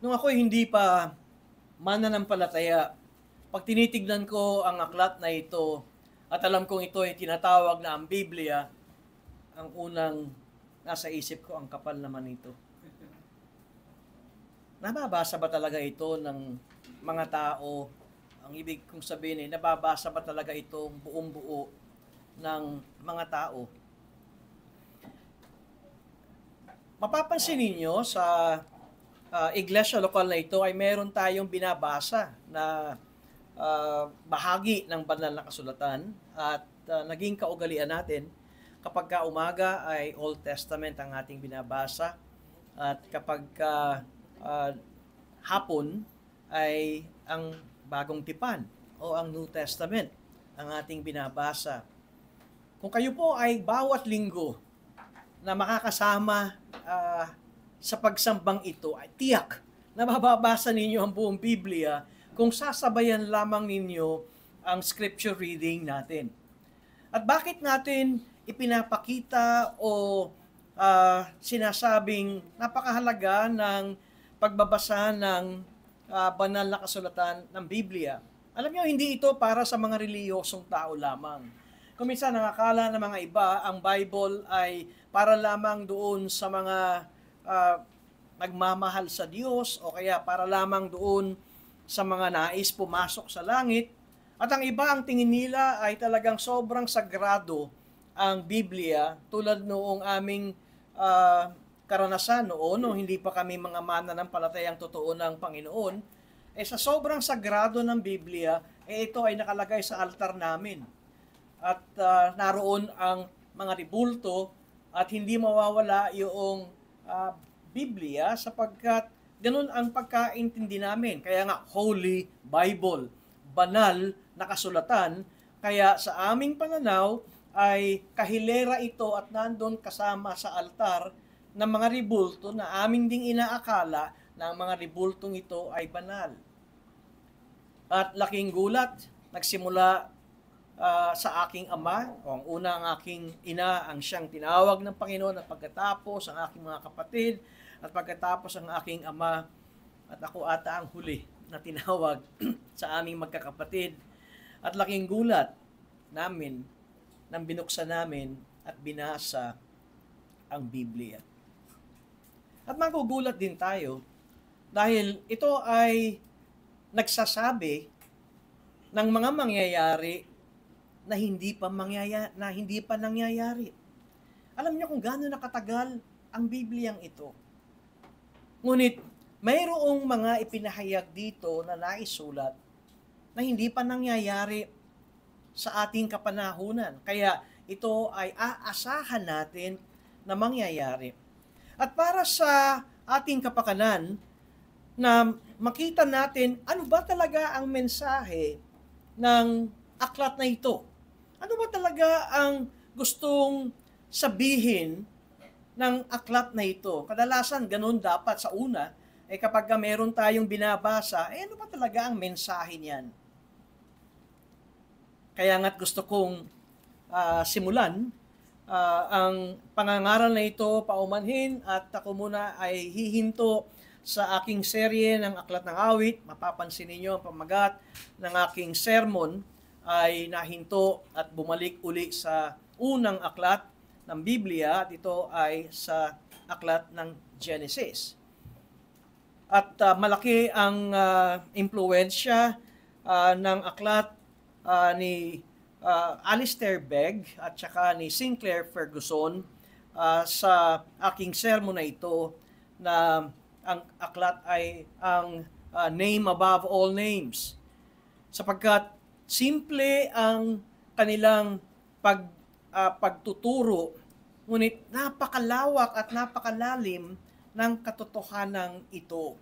Nung ako'y hindi pa mananampalataya, pag tinitignan ko ang aklat na ito at alam kong ito ay tinatawag na ang Biblia, ang unang nasa isip ko, ang kapal naman ito. Nababasa ba talaga ito ng mga tao? Ang ibig kong sabihin ay, nababasa ba talaga itong buong buo ng mga tao? Mapapansin ninyo sa iglesia lokal na ito ay meron tayong binabasa na bahagi ng banal na kasulatan at naging kaugalian natin kapag ka umaga ay Old Testament ang ating binabasa at kapag hapon ay ang Bagong Tipan o ang New Testament ang ating binabasa. Kung kayo po ay bawat linggo na makakasama sa pagsambang ito, ay tiyak na mababasa ninyo ang buong Biblia kung sasabayan lamang ninyo ang scripture reading natin. At bakit natin ipinapakita o sinasabing napakahalaga ng pagbabasa ng banal na kasulatan ng Biblia? Alam niyo, hindi ito para sa mga reliyosong tao lamang. Kung minsan nakakala ng mga iba, ang Bible ay para lamang doon sa mga nagmamahal sa Diyos o kaya para lamang doon sa mga nais pumasok sa langit. At ang iba, ang tingin nila ay talagang sobrang sagrado ang Biblia, tulad noong aming karanasan noon, nung hindi pa kami mga mananampalatayang totoo ng Panginoon, sa sobrang sagrado ng Biblia, ito ay nakalagay sa altar namin. At naroon ang mga ribulto at hindi mawawala yung Biblia sapagkat ganun ang pagkaintindi namin. Kaya nga, Holy Bible, banal na kasulatan. Kaya sa aming pananaw ay kahilera ito at nandun kasama sa altar ng mga ribulto na aming ding inaakala na ang mga ribultong ito ay banal. At laking gulat, nagsimula sa aking ama, o ang una ang aking ina, ang siyang tinawag ng Panginoon, at pagkatapos ang aking mga kapatid, at pagkatapos ang aking ama, at ako ata ang huli na tinawag sa aming magkakapatid. At laking gulat namin nang binuksan namin at binasa ang Biblia. At magugulat din tayo dahil ito ay nagsasabi ng mga mangyayari na hindi pa nangyayari. Alam niyo kung gaano nakatagal ang Bibliang ito. Ngunit mayroong mga ipinahayag dito na naisulat na hindi pa nangyayari sa ating kapanahunan. Kaya ito ay aasahan natin na mangyayari. At para sa ating kapakanan, na makita natin ano ba talaga ang mensahe ng aklat na ito. Ano ba talaga ang gustong sabihin ng aklat na ito? Kadalasan, ganun dapat sa una, kapag meron tayong binabasa, ano ba talaga ang mensahe niyan? Kaya nga't gusto kong simulan ang pangangaral na ito paumanhin at ako muna ay hihinto sa aking serye ng Aklat ng Awit. Mapapansin ninyo ang pamagat ng aking sermon ay nahinto at bumalik uli sa unang aklat ng Biblia at ito ay sa aklat ng Genesis. At malaki ang impluwensya ng aklat ni Alistair Begg at saka ni Sinclair Ferguson sa aking sermon na ito na ang aklat ay ang name above all names. Sapagkat simple ang kanilang pagtuturo, ngunit napakalawak at napakalalim ng katotohanan ito.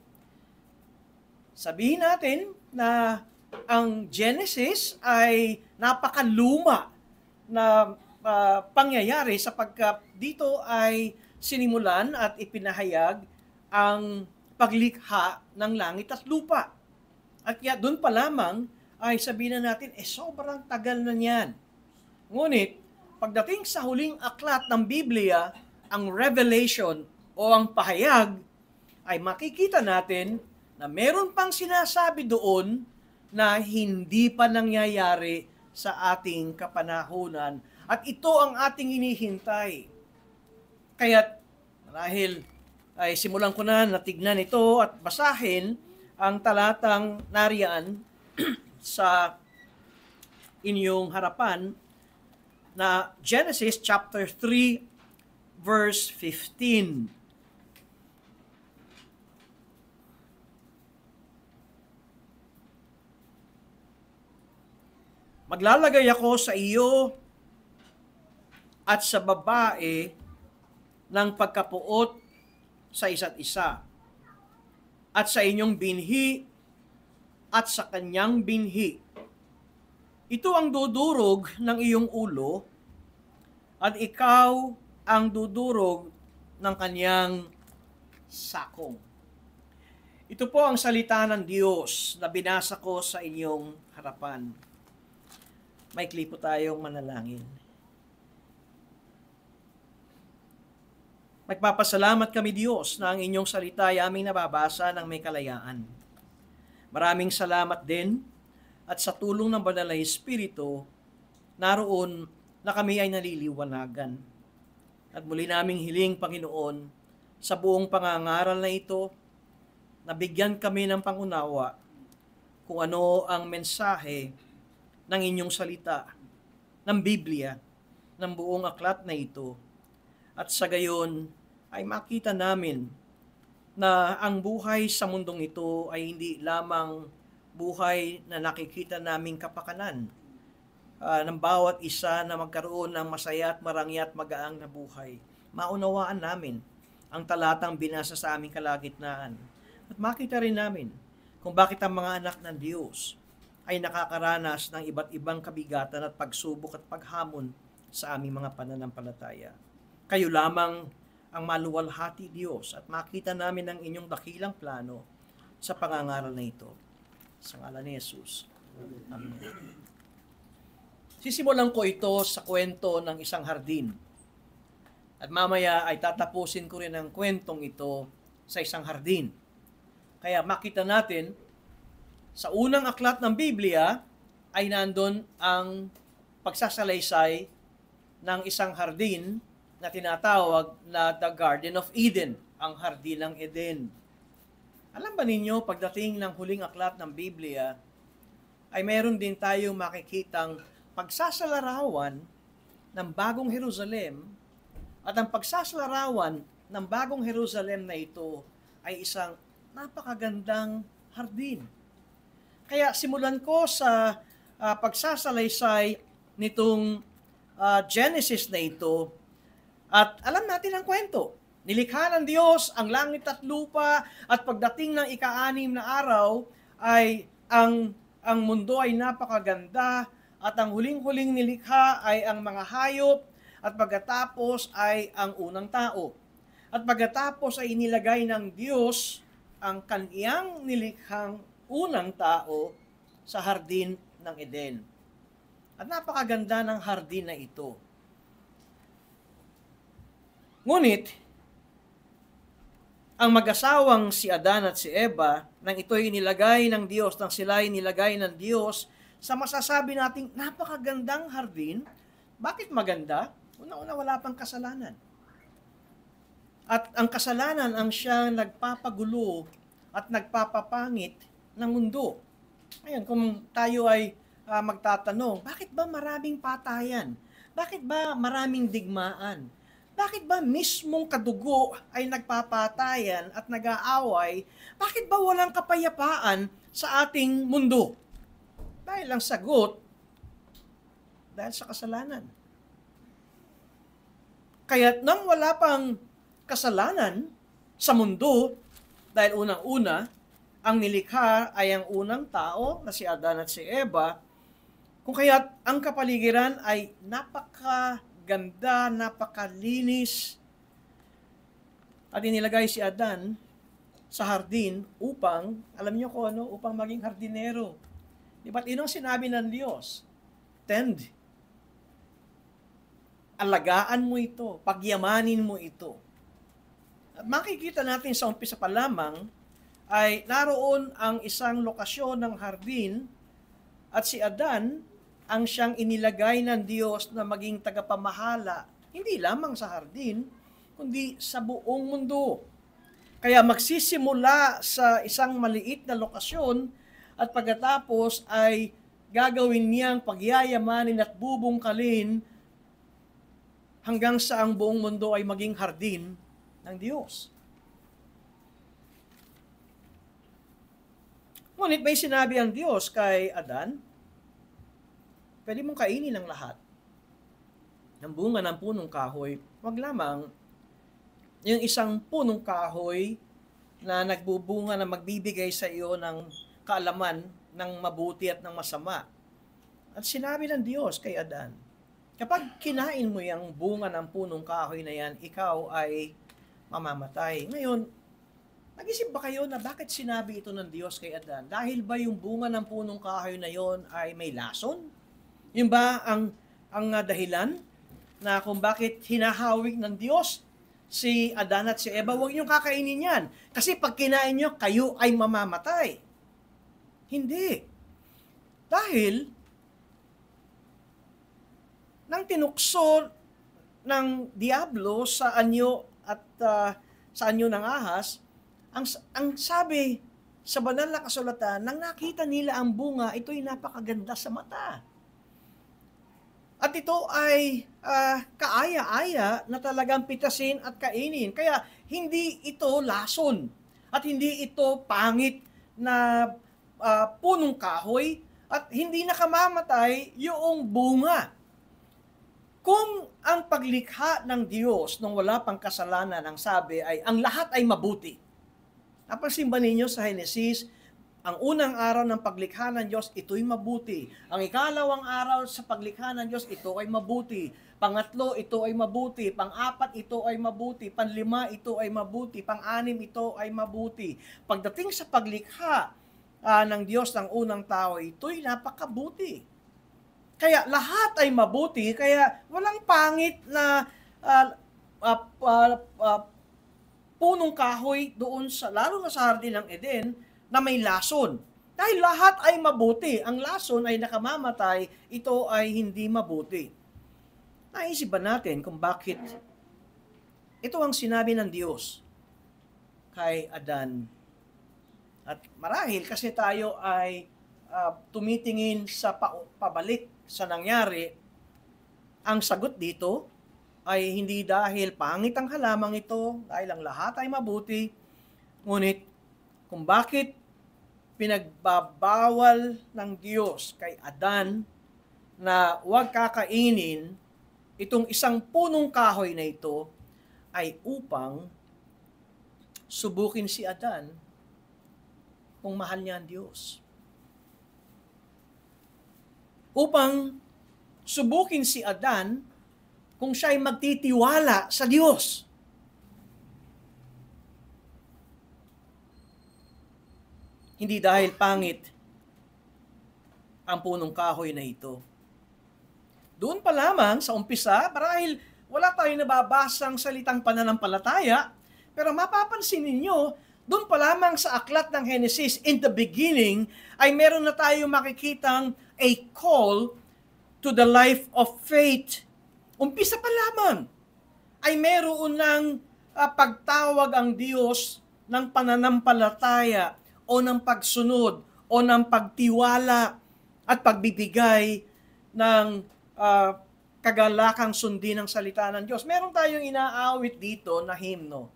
Sabihin natin na ang Genesis ay napakaluma na pangyayari sapagkat dito ay sinimulan at ipinahayag ang paglikha ng langit at lupa. At kaya doon pa lamang ay sabihin na natin, sobrang tagal na niyan. Ngunit, pagdating sa huling aklat ng Biblia, ang revelation o ang pahayag, ay makikita natin na meron pang sinasabi doon na hindi pa nangyayari sa ating kapanahunan. At ito ang ating hinihintay. Kaya dahil ay simulan ko na natignan ito at basahin ang talatang nariyan sa inyong harapan na Genesis chapter 3 verse 15. Maglalagay ako sa iyo at sa babae ng pagkapuot sa isa't isa, at sa inyong binhi at sa kanyang binhi. Ito ang dudurog ng iyong ulo, at ikaw ang dudurog ng kanyang sakong. Ito po ang salita ng Diyos na binasa ko sa inyong harapan. May klipo tayong manalangin. Magpapasalamat kami, Diyos, na ang inyong salita ay aming nababasa ng may kalayaan. Maraming salamat din at sa tulong ng Banal na Espiritu, naroon na kami ay naliliwanagan. At muli naming hiling, Panginoon, sa buong pangangaral na ito, nabigyan kami ng pangunawa kung ano ang mensahe ng inyong salita, ng Biblia, ng buong aklat na ito. At sa gayon ay makita namin na ang buhay sa mundong ito ay hindi lamang buhay na nakikita naming kapakanan ng bawat isa na magkaroon ng masaya at marangya at magaang na buhay. Maunawaan namin ang talatang binasa sa aming kalagitnaan. At makita rin namin kung bakit ang mga anak ng Diyos ay nakakaranas ng iba't ibang kabigatan at pagsubok at paghamon sa aming mga pananampalataya. Kayo lamang ang maluwalhati, Diyos, at makita namin ang inyong dakilang plano sa pangangaral na ito. Sa ngalan ni Jesus. Amen. Sisimulan ko ito sa kwento ng isang hardin. At mamaya ay tatapusin ko rin ang kwentong ito sa isang hardin. Kaya makita natin, sa unang aklat ng Biblia ay nandun ang pagsasalaysay ng isang hardin na tinatawag na the Garden of Eden, ang hardin ng Eden. Alam ba ninyo, pagdating ng huling aklat ng Biblia, ay meron din tayong makikitang pagsasalarawan ng bagong Jerusalem, at ang pagsasalarawan ng bagong Jerusalem na ito ay isang napakagandang hardin. Kaya simulan ko sa pagsasalaysay nitong Genesis na ito, at alam natin ang kwento. Nilikha ng Diyos ang langit at lupa, at pagdating ng ika-6 na araw ay ang mundo ay napakaganda, at ang huling-huling nilikha ay ang mga hayop, at pagkatapos ay ang unang tao. At pagkatapos ay inilagay ng Diyos ang kaniyang nilikhang unang tao sa hardin ng Eden. At napakaganda ng hardin na ito. Ngunit, ang mag-asawang si Adan at si Eva, nang ito'y nilagay ng Diyos, nang sila'y nilagay ng Diyos sa masasabi nating napakagandang hardin. Bakit maganda? Una-una, wala pang kasalanan. At ang kasalanan ang siyang nagpapagulo at nagpapapangit ng mundo. Ngayon, kung tayo ay magtatanong, bakit ba maraming patayan? Bakit ba maraming digmaan? Bakit ba mismong kadugo ay nagpapatayan at nag-aaway? Bakit ba walang kapayapaan sa ating mundo? Dahil ang sagot, dahil sa kasalanan. Kaya nang wala pang kasalanan sa mundo, dahil unang-una, ang nilikha ay ang unang tao na si Adan at si Eva, kung kaya't ang kapaligiran ay napakaganda, napakalinis, at inilagay si Adan sa hardin upang, alam niyo kung ano, upang maging hardinero. Di ba't inong sinabi ng Diyos? Tend. Alagaan mo ito, pagyamanin mo ito. At makikita natin sa umpisa pa lamang, ay naroon ang isang lokasyon ng hardin at si Adan ang siyang inilagay ng Diyos na maging tagapamahala, hindi lamang sa hardin, kundi sa buong mundo. Kaya magsisimula sa isang maliit na lokasyon at pagkatapos ay gagawin niyang pagyayamanin at bubungkalin hanggang sa ang buong mundo ay maging hardin ng Diyos. Ngunit may sinabi ang Diyos kay Adan, pwede mong kainin ang lahat ng bunga ng punong kahoy, wag lamang yung isang punong kahoy na nagbubunga na magbibigay sa iyo ng kaalaman ng mabuti at ng masama. At sinabi ng Diyos kay Adan, kapag kinain mo yung bunga ng punong kahoy na yan, ikaw ay mamamatay. Ngayon, nag-isip ba kayo na bakit sinabi ito ng Diyos kay Adan? Dahil ba yung bunga ng punong kahoy na yon ay may lason? Yun ba ang dahilan na kung bakit hinahawig ng Diyos si Adan at si Eva? Huwag niyong kakainin yan. Kasi pag kinain niyo, kayo ay mamamatay. Hindi. Dahil nang tinukso ng Diablo sa anyo at sa anyo ng ahas, ang sabi sa banal na kasulatan, nang nakita nila ang bunga, ito'y napakaganda sa mata. At ito ay kaaya-aya na talagang pitasin at kainin. Kaya hindi ito lason at hindi ito pangit na punong kahoy at hindi nakamamatay yung bunga. Kung ang paglikha ng Diyos nung wala pang kasalanan, ang sabi ay ang lahat ay mabuti. Napansin ba ninyo sa Genesis, ang unang araw ng paglikha ng Diyos, ito'y mabuti. Ang ikalawang araw sa paglikha ng Diyos, ito ay mabuti. Pangatlo, ito ay mabuti. Pang-apat, ito ay mabuti. Panlima, ito ay mabuti. Pang-anim, ito ay mabuti. Pagdating sa paglikha ng Diyos ng unang tao, ito'y napakabuti. Kaya lahat ay mabuti, kaya walang pangit na punong kahoy doon sa, lalo na sa hardin ng Eden, na may lason. Dahil lahat ay mabuti. Ang lason ay nakamamatay, ito ay hindi mabuti. Naisip ba natin kung bakit ito ang sinabi ng Diyos kay Adan? At marahil kasi tayo ay tumitingin sa pabalik sa nangyari, ang sagot dito ay hindi dahil pangit ang halamang ito, dahil ang lahat ay mabuti, ngunit kung bakit pinagbabawal ng Diyos kay Adan na huwag kakainin itong isang punong kahoy na ito ay upang subukin si Adan kung mahal niya ang Diyos. Upang subukin si Adan kung siya ay magtitiwala sa Diyos. Hindi dahil pangit ang punong kahoy na ito. Doon pa lamang sa umpisa, marahil wala tayong nababasang salitang pananampalataya, pero mapapansin ninyo, doon pa lamang sa aklat ng Genesis, in the beginning, ay meron na tayong makikitang a call to the life of faith. Umpisa pa lamang ay meron ng pagtawag ang Diyos ng pananampalataya o ng pagsunod o ng pagtiwala at pagbibigay ng kagalakang sundin ng salita ng Diyos. Meron tayong inaawit dito na hymno,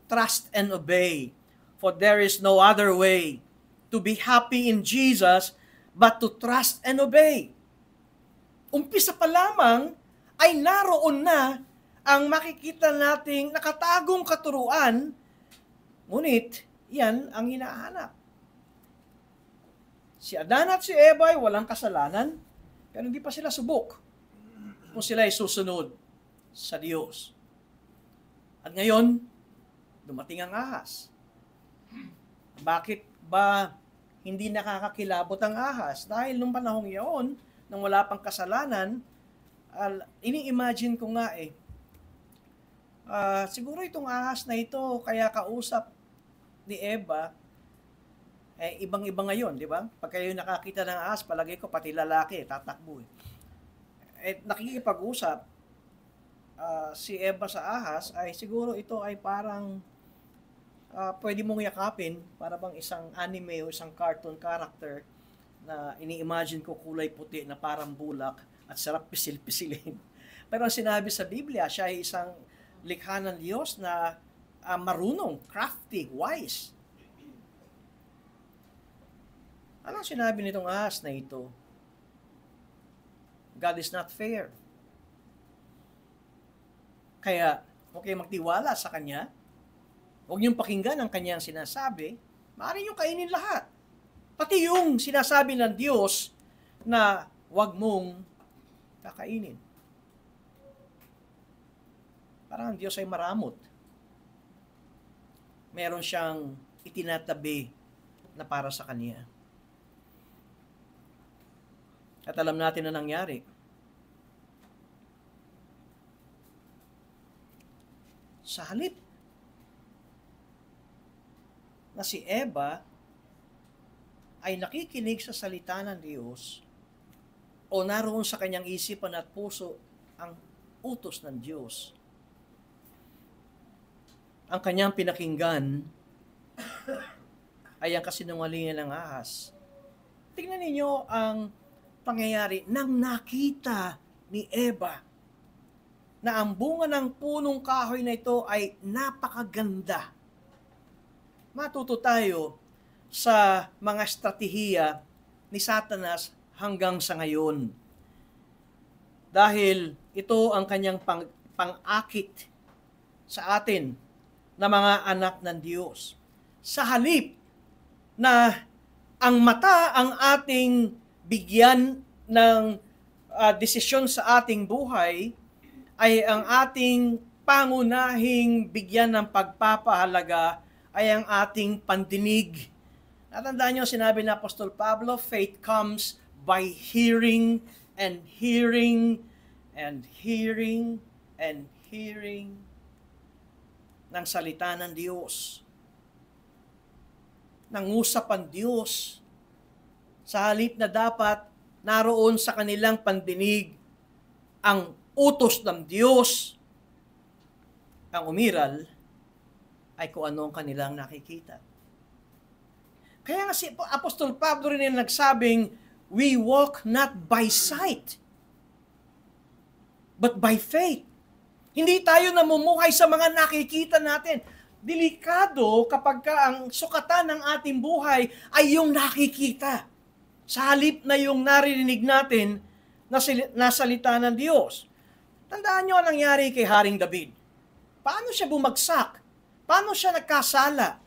Trust and Obey, for there is no other way to be happy in Jesus but to trust and obey. Umpisa pa lamang ay naroon na ang makikita nating nakatagong katuruan, ngunit yan ang hinahanap. Si Adan at si Eva ay walang kasalanan, pero hindi pa sila subok kung sila ay susunod sa Diyos. At ngayon, dumating ang ahas. Bakit ba hindi nakakakilabot ang ahas? Dahil nung panahong iyon, nang wala pang kasalanan, ini-imagine ko nga siguro itong ahas na ito, kaya kausap ni Eva, Ibang-iba ngayon, di ba? Pag kayo nakakita ng ahas, palagay ko pati lalaki, tatakbo eh. Nakikipag-usap, si Eva sa ahas, ay siguro ito ay parang pwede mong yakapin, para bang isang anime o isang cartoon character na ini-imagine ko kulay puti na parang bulak at sarap pisil-pisilin. Pero ang sinabi sa Biblia, siya ay isang likha ng Diyos na marunong, crafty, wise. Anong sinabi nitong ahas na ito? God is not fair. Kaya, huwag kayong magtiwala sa Kanya. Huwag niyong pakinggan ang Kanyang sinasabi. Maaari niyong kainin lahat. Pati yung sinasabi ng Diyos na huwag mong kakainin. Parang ang Diyos ay maramot. Meron siyang itinatabi na para sa Kanya. At alam natin na nangyari. Sa halip na si Eva ay nakikinig sa salita ng Diyos o naroon sa kanyang isipan at puso ang utos ng Diyos, ang kanyang pinakinggan ay ang kasinungalingan ng ahas. Tingnan ninyo ang pangyayari nang nakita ni Eva na ang bunga ng punong kahoy na ito ay napakaganda. Matuto tayo sa mga estratehiya ni Satanas hanggang sa ngayon. Dahil ito ang kanyang pang-akit sa atin na mga anak ng Diyos. Sa halip na ang mata ang ating bigyan ng desisyon sa ating buhay, ay ang ating pangunahing bigyan ng pagpapahalaga ay ang ating pandinig. Natandaan niyo, sinabi ni Apostol Pablo, faith comes by hearing and hearing and hearing and hearing ng salita ng Diyos. Nangusap ang Diyos sa halip na dapat naroon sa kanilang pandinig ang utos ng Diyos, ang umiral ay kung ano ang kanilang nakikita. Kaya nga si Apostol Pablo rin yung nagsabing, we walk not by sight, but by faith. Hindi tayo namumuhay sa mga nakikita natin. Delikado kapag ang sukatan ng ating buhay ay yung nakikita. Sa halip na yung naririnig natin na salita ng Diyos. Tandaan nyo ang nangyari kay Haring David. Paano siya bumagsak? Paano siya nagkasala?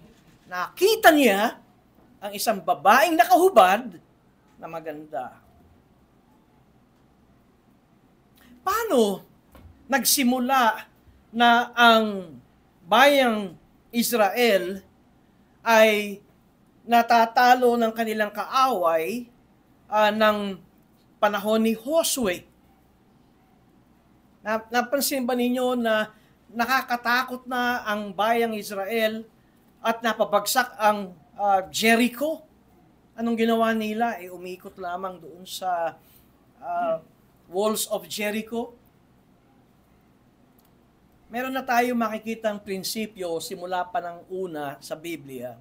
Nakita niya ang isang babaeng nakahubad na maganda. Paano nagsimula na ang bayang Israel ay natatalo ng kanilang kaaway ng panahon ni Josue? Napansin ba ninyo na nakakatakot na ang bayang Israel at napabagsak ang Jericho? Anong ginawa nila? Umikot lamang doon sa walls of Jericho. Meron na tayo makikitang prinsipyo simula pa ng una sa Biblia.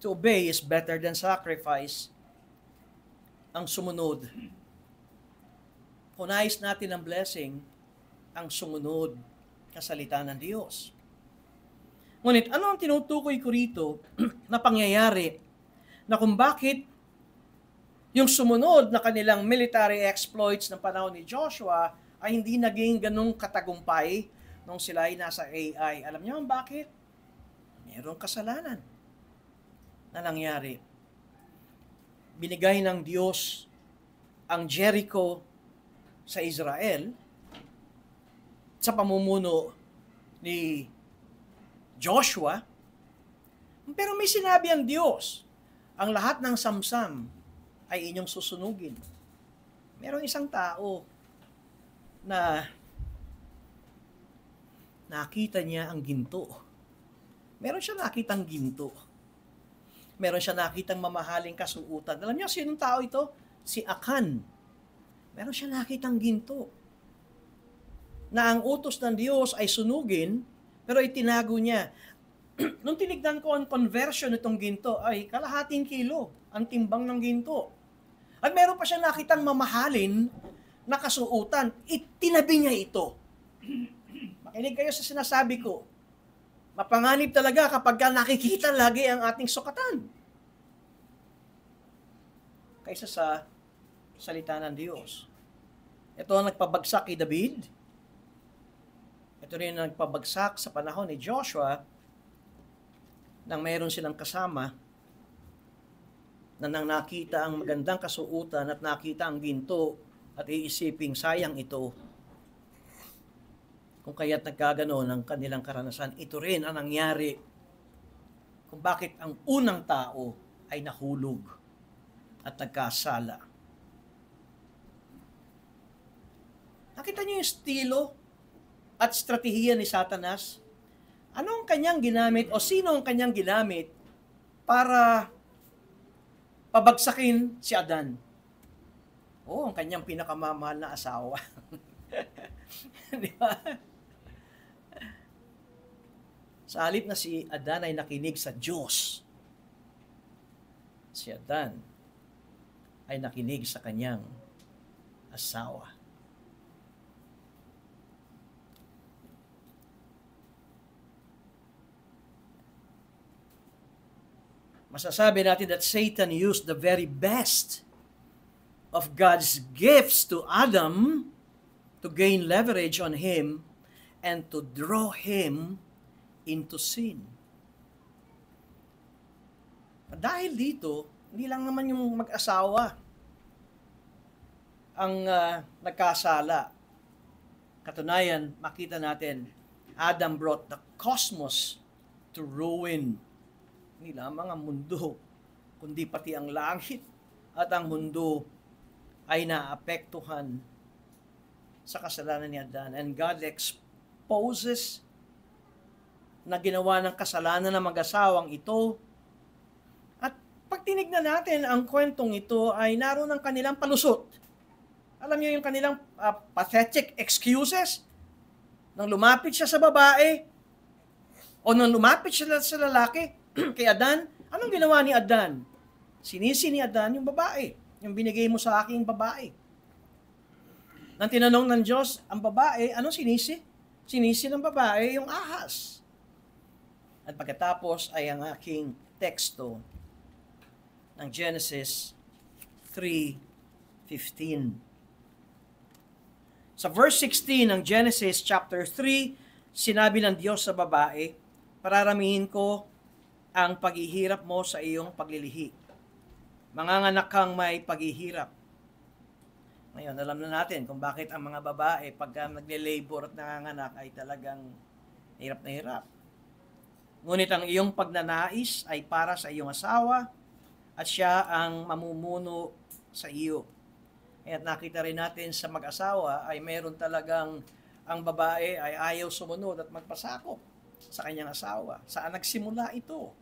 To obey is better than sacrifice. Ang sumunod. Kung nais natin ang blessing, ang sumunod sa salita ng Diyos. Ngunit ano ang tinutukoy ko rito na pangyayari na kung bakit yung sumunod na kanilang military exploits ng panahon ni Joshua ay hindi naging ganong katagumpay nung sila ay nasa AI. Alam niyo ang bakit? Mayroong kasalanan na nangyari. Binigay ng Diyos ang Jericho sa Israel sa pamumuno ni Joshua. Pero may sinabi ang Diyos, ang lahat ng samsam ay inyong susunugin. Merong isang tao na nakita niya ang ginto. Meron siya nakitang ginto. Meron siya nakitang mamahaling kasuutan. Alam niyo, sinong tao ito? Si Akan. Meron siya nakitang ginto. Na ang utos ng Diyos ay sunugin, pero itinago niya. Nung tinignan ko ang conversion nitong ginto, ay kalahating kilo ang timbang ng ginto. At meron pa siya nakitang mamahalin na kasuutan. Itinabi niya ito. Makinig kayo sa sinasabi ko. Mapanganib talaga kapag nakikita lagi ang ating sukatan. Kaysa sa salita ng Diyos. Ito ang nagpabagsak kay David. Ito rin ang nagpabagsak sa panahon ni Joshua nang mayroon silang kasama na nang nakita ang magandang kasuutan at nakita ang ginto at iisiping sayang ito. Kung kaya't nagkaganon ang kanilang karanasan, ito rin ang nangyari kung bakit ang unang tao ay nahulog at nagkasala. Nakita niyo yung estilo at strategiya ni Satanas? Ano ang kanyang ginamit o sino ang kanyang ginamit para pabagsakin si Adan? Ang kanyang pinakamamahal na asawa. Di ba? Sa halip na si Adan ay nakinig sa Diyos, si Adan ay nakinig sa kanyang asawa. Masasabi natin that Satan used the very best of God's gifts to Adam to gain leverage on him and to draw him into sin. Dahil dito, hindi lang naman yung mag-asawa ang nagkasala. Katunayan, makita natin, Adam brought the cosmos to ruin. Hindi lamang ang mundo, kundi pati ang langit at ang mundo ay naapektuhan sa kasalanan ni Adan. And God exposes na ginawa ng kasalanan ng mag-asawang ito. At pag tinignan natin, ang kwentong ito ay naroon ng kanilang palusot. Alam niyo yung kanilang pathetic excuses? Nang lumapit siya sa babae, o nang lumapit siya sa lalaki, kay Adan, anong ginawa ni Adan? Sinisi ni Adan yung babae, yung binigay mo sa aking babae. Nang tinanong ng Diyos, ang babae, anong sinisi? Sinisi ng babae yung ahas. At pagkatapos ay ang aking teksto ng Genesis 3:15. Sa verse 16 ng Genesis chapter 3, sinabi ng Diyos sa babae, pararamihin ko ang paghihirap mo sa iyong paglilihi. Manganganak kang may paghihirap. Ngayon, alam na natin kung bakit ang mga babae pagka nagle-labor at nanganganak ay talagang hirap na hirap. Ngunit ang iyong pagnanais ay para sa iyong asawa at siya ang mamumuno sa iyo. At nakita rin natin sa mag-asawa ay meron talagang ang babae ay ayaw sumunod at magpasakop sa kanyang asawa. Saan nagsimula ito?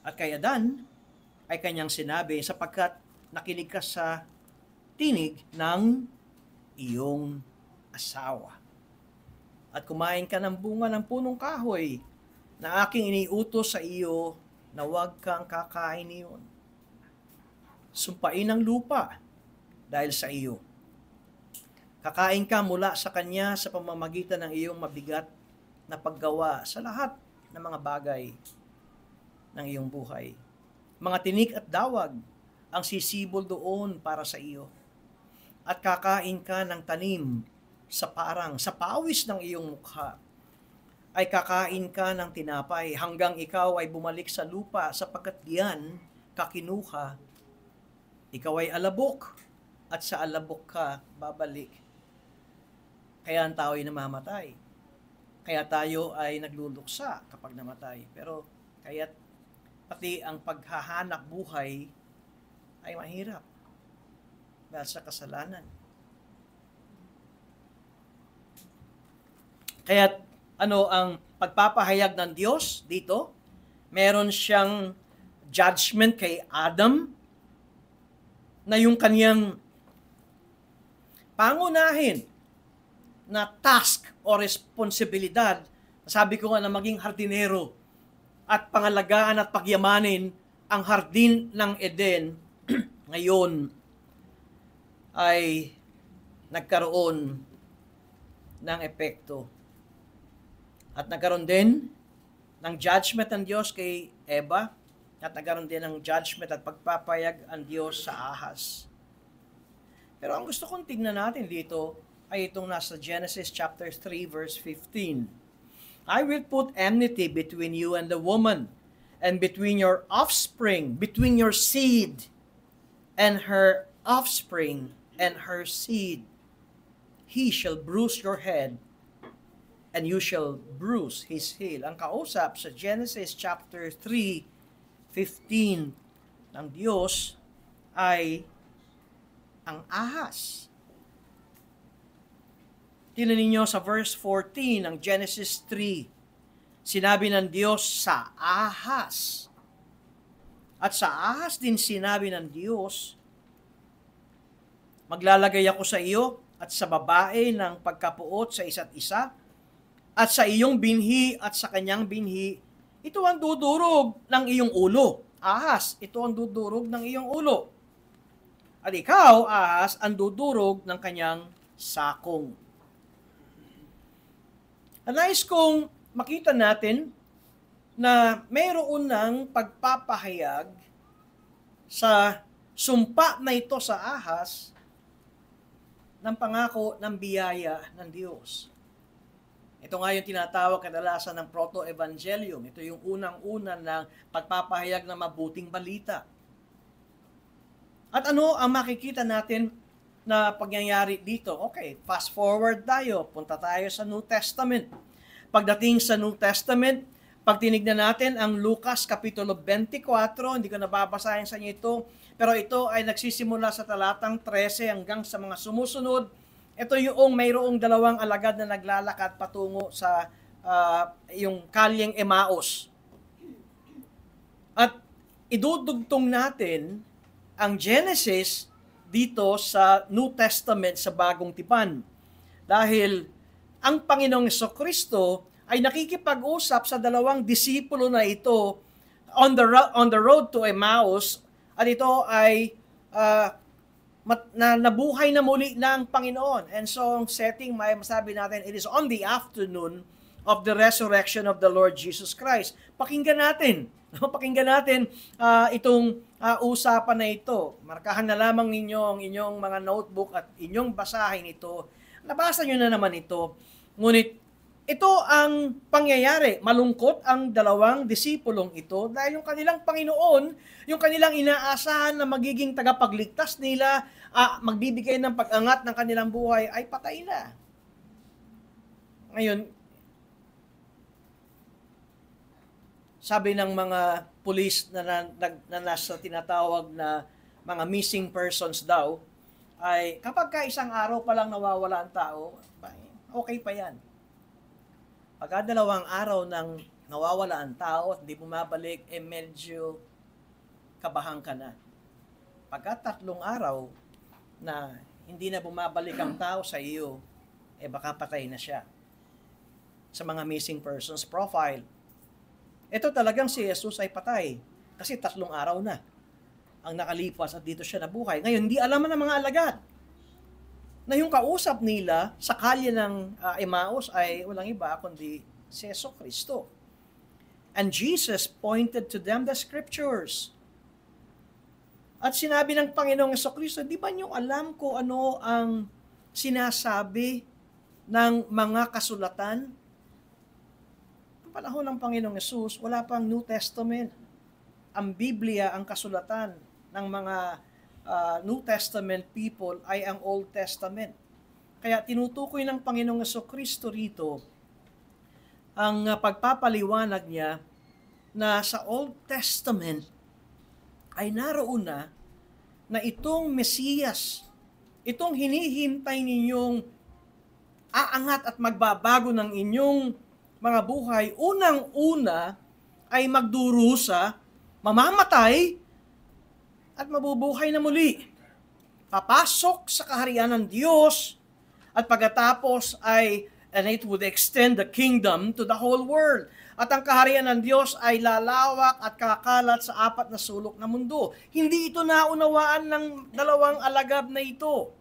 At kay Adan ay kanyang sinabi, sapagkat nakinig ka sa tinig ng iyong asawa. At kumain ka ng bunga ng punong kahoy na aking iniutos sa iyo na huwag kang kakain niyon. Sumpain ang lupa dahil sa iyo. Kakain ka mula sa kanya sa pamamagitan ng iyong mabigat na paggawa sa lahat ng mga bagay ng iyong buhay. Mga tinik at dawag ang sisibol doon para sa iyo. At kakain ka ng tanim sa pawis ng iyong mukha. Ay kakain ka ng tinapay hanggang ikaw ay bumalik sa lupa sapagkat diyan kakinuha. Ikaw ay alabok at sa alabok ka babalik. Kaya ang tao ay namamatay. Kaya tayo ay nagluluksa kapag namatay. Pero kaya't pati ang paghahanap buhay ay mahirap dahil sa kasalanan. Kaya't ano ang pagpapahayag ng Diyos dito. Meron siyang judgment kay Adam na yung kaniyang pangunahin na task o responsibilidad, sabi ko nga na maging hardinero at pangalagaan at pagyamanin ang hardin ng Eden, ngayon ay nagkaroon ng epekto. At nagkaroon din ng judgment ng Diyos kay Eva, at nagkaroon din ng judgment at pagpapayag ang Diyos sa ahas. Pero ang gusto kong tignan natin dito ay itong nasa Genesis chapter 3 verse 15. I will put enmity between you and the woman, and between your offspring, between your seed and her offspring and her seed. He shall bruise your head, and you shall bruise his heel. Ang kausap sa Genesis chapter 3:15 ng Diyos ay ang ahas. Tingnan ninyo sa verse 14 ng Genesis 3. Sinabi ng Diyos sa ahas. At sa ahas din sinabi ng Diyos, maglalagay ako sa iyo at sa babae ng pagkapuot sa isa't isa, at sa iyong binhi at sa kanyang binhi, ito ang dudurog ng iyong ulo. Ahas, ito ang dudurog ng iyong ulo. At ikaw, ahas, ang dudurog ng kanyang sakong. Nais kong makita natin na mayroon ng pagpapahayag sa sumpa na ito sa ahas ng pangako ng biyaya ng Diyos. Ito nga yung tinatawag kadalasan ng proto-evangelium. Ito yung unang-una ng pagpapahayag ng mabuting balita. At ano ang makikita natin na pangyayari dito? Okay, fast forward tayo. Punta tayo sa New Testament. Pagdating sa New Testament, pag tinignan natin ang Lucas Kapitulo 24, hindi ko nababasahin sa inyo ito, pero ito ay nagsisimula sa talatang 13 hanggang sa mga sumusunod. Ito yung mayroong dalawang alagad na naglalakad patungo sa yung kalyeng Emmaus. At idudugtong natin ang Genesis dito sa New Testament sa Bagong Tipan. Dahil ang Panginoong Jesucristo ay nakikipag-usap sa dalawang disipulo na ito on the road to Emmaus, at ito ay nabuhay na muli ng Panginoon. And so, ang setting, may masabi natin, it is on the afternoon of the resurrection of the Lord Jesus Christ. Pakinggan natin. Pakinggan natin itong usapan na ito. Markahan na lamang ninyo ang inyong mga notebook at inyong basahin ito. Nabasa nyo na naman ito. Ngunit, ito ang pangyayari. Malungkot ang dalawang disipulong ito dahil yung kanilang Panginoon, yung kanilang inaasahan na magiging tagapagligtas nila, magbibigay ng pag-angat ng kanilang buhay, ay patay na. Ngayon, sabi ng mga pulis na nasa tinatawag na mga missing persons daw, ay kapag ka isang araw pa lang nawawala ang tao, okay pa yan. Pagka 2 araw nang nawawala ang tao at hindi bumabalik, medyo kabahan ka na. Pagka 3 araw na hindi na bumabalik ang tao sa iyo, baka patay na siya. Sa mga missing persons profile, ito talagang si Jesus ay patay kasi 3 araw na ang nakalipas at dito siya nabuhay. Ngayon, hindi alam ng mga alagad na yung kausap nila sa kalye ng Emmaus ay walang iba kundi si Jesucristo. And Jesus pointed to them the scriptures. At sinabi ng Panginoong Jesucristo, di ba niyo alam kung ano ang sinasabi ng mga kasulatan? Ang panahon ng Panginoong Jesus, wala pang New Testament. Ang Biblia, ang kasulatan ng mga New Testament people ay ang Old Testament. Kaya tinutukoy ng Panginoong Jesucristo rito ang pagpapaliwanag niya na sa Old Testament ay naroon na itong Mesiyas, itong hinihintay ninyong aangat at magbabago ng inyong mga buhay, unang-una ay magdurusa, mamamatay, at mabubuhay na muli. Papasok sa kaharian ng Diyos, at pagkatapos ay, and it would extend the kingdom to the whole world. At ang kaharian ng Diyos ay lalawak at kakalat sa 4 na sulok ng mundo. Hindi ito naunawaan ng dalawang alagad na ito.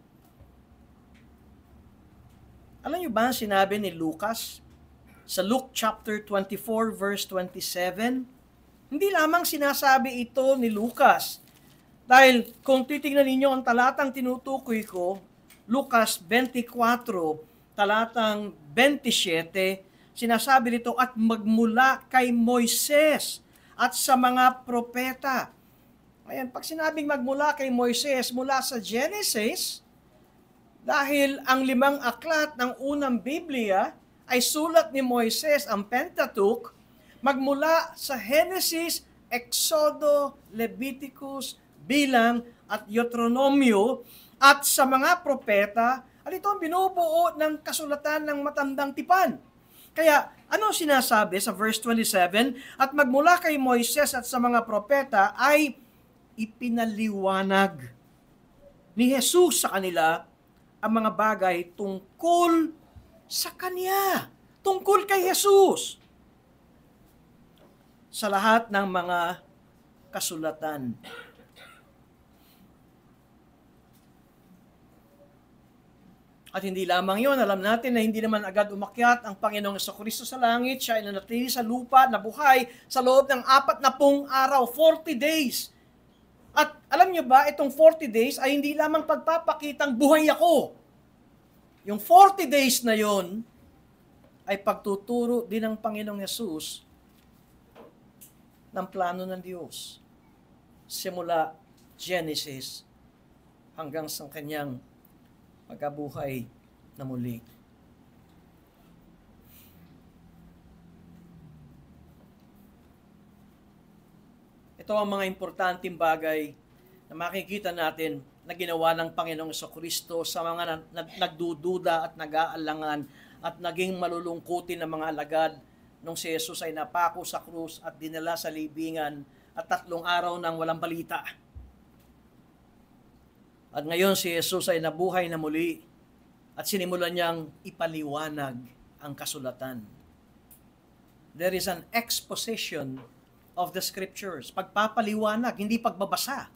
Alam niyo ba ang sinabi ni Lucas sa Luke chapter 24 verse 27? Hindi lamang sinasabi ito ni Lucas. Dahil kung titingnan ninyo ang talatang tinutukoy ko, Lucas 24, talatang 27, sinasabi rito, at magmula kay Moises at sa mga propeta. Ayan, pag sinabing magmula kay Moises, mula sa Genesis, dahil ang 5 aklat ng unang Biblia ay sulat ni Moises, ang Pentateuch, magmula sa Genesis, Exodo, Leviticus, Bilang, at Deuteronomio, at sa mga propeta, at ito ang binubuo ng kasulatan ng matandang tipan. Kaya, ano sinasabi sa verse 27? At magmula kay Moises at sa mga propeta ay ipinaliwanag ni Jesus sa kanila ang mga bagay tungkol sa Kanya. Tungkol kay Jesus. Sa lahat ng mga kasulatan. At hindi lamang yon, alam natin na hindi naman agad umakyat ang Panginoong Jesucristo sa langit. Siya ay nanatili sa lupa, nabuhay sa loob ng 40 araw, 40 days. At alam niyo ba, itong 40 days ay hindi lamang pagpapakitang buhay ako. Yung 40 days na yon ay pagtuturo din ng Panginoong Yesus ng plano ng Diyos. Simula Genesis hanggang sa kanyang pagkabuhay na muli. Ito ang mga importanteng bagay na makikita natin na ginawa ng Panginoong Jesucristo sa mga nagdududa at nag-aalangan at naging malulungkutin ng mga alagad nung si Jesus ay napako sa krus at dinala sa libingan at 3 araw nang walang balita. At ngayon si Jesus ay nabuhay na muli at sinimulan niyang ipaliwanag ang kasulatan. There is an exposition of the scriptures. Pagpapaliwanag, hindi pagbabasa.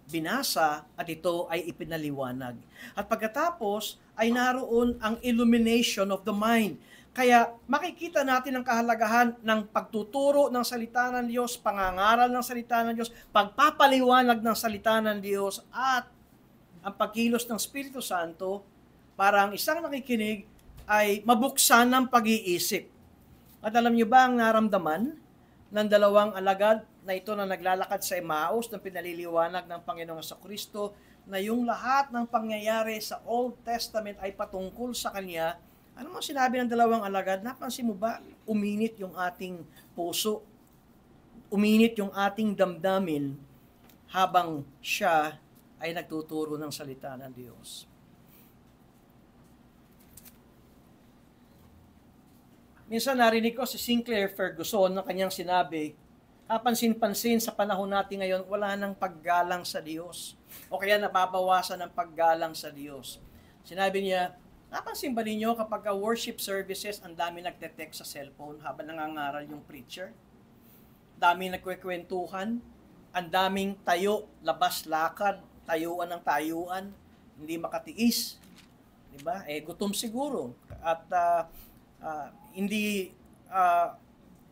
Binasa at ito ay ipinaliwanag. At pagkatapos ay naroon ang illumination of the mind. Kaya makikita natin ang kahalagahan ng pagtuturo ng salita ng Diyos, pangangaral ng salita ng Diyos, pagpapaliwanag ng salita ng Diyos, at ang pagkilos ng Espiritu Santo para ang isang nakikinig ay mabuksan ng pag-iisip. At alam niyo ba ang naramdaman ng 2 alagad na ito na naglalakad sa Emmaus ng pinaliliwanag ng Panginoong Jesucristo na yung lahat ng pangyayari sa Old Testament ay patungkol sa Kanya? Ano mang sinabi ng 2 alagad? Napansin mo ba? Uminit yung ating puso. Uminit yung ating damdamin habang siya ay nagtuturo ng salita ng Diyos. Minsan narinig ko si Sinclair Ferguson na kanyang sinabi, kapansin-pansin sa panahon natin ngayon, wala nang paggalang sa Diyos. O kaya nababawasan ng paggalang sa Diyos. Sinabi niya, napansin ba ninyo kapag worship services, ang dami nagte-text sa cellphone habang nangangaral yung preacher? Daming nagkwekwentuhan, ang daming tayo, labas lakad, tayuan ng tayuan, hindi makatiis. Diba? Gutom siguro. At hindi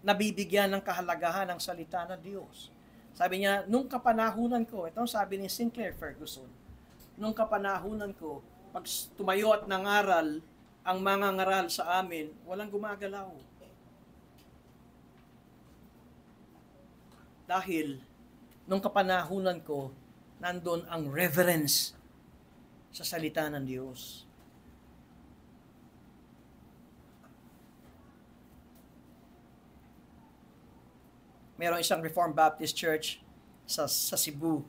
nabibigyan ng kahalagahan ng salita ng Diyos. Sabi niya, nung kapanahunan ko, ito sabi ni Sinclair Ferguson, nung kapanahunan ko, pag tumayo at nangaral, ang mga ngaral sa amin, walang gumagalaw. Dahil, nung kapanahunan ko, nandun ang reverence sa salita ng Diyos. Merong isang Reformed Baptist Church sa Cebu.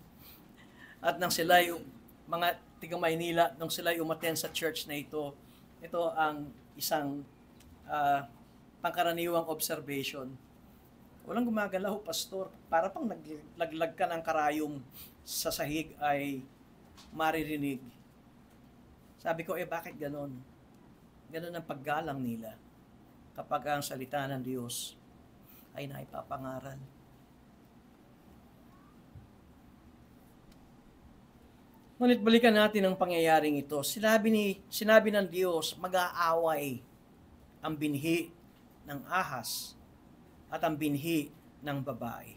At nang sila yung mga tiga Maynila, nung sila umattend sa church na ito ang isang pangkaraniwang observation. Walang gumagalaw, pastor. Para pang naglaglag ka ng karayom sa sahig ay maririnig. Sabi ko, bakit ganon? Ganon ang paggalang nila kapag ang salita ng Diyos ay naipapangaral. Ngunit balikan natin ang pangyayaring ito. Sinabi ng Diyos, mag-aaway ang binhi ng ahas at ang binhi ng babae.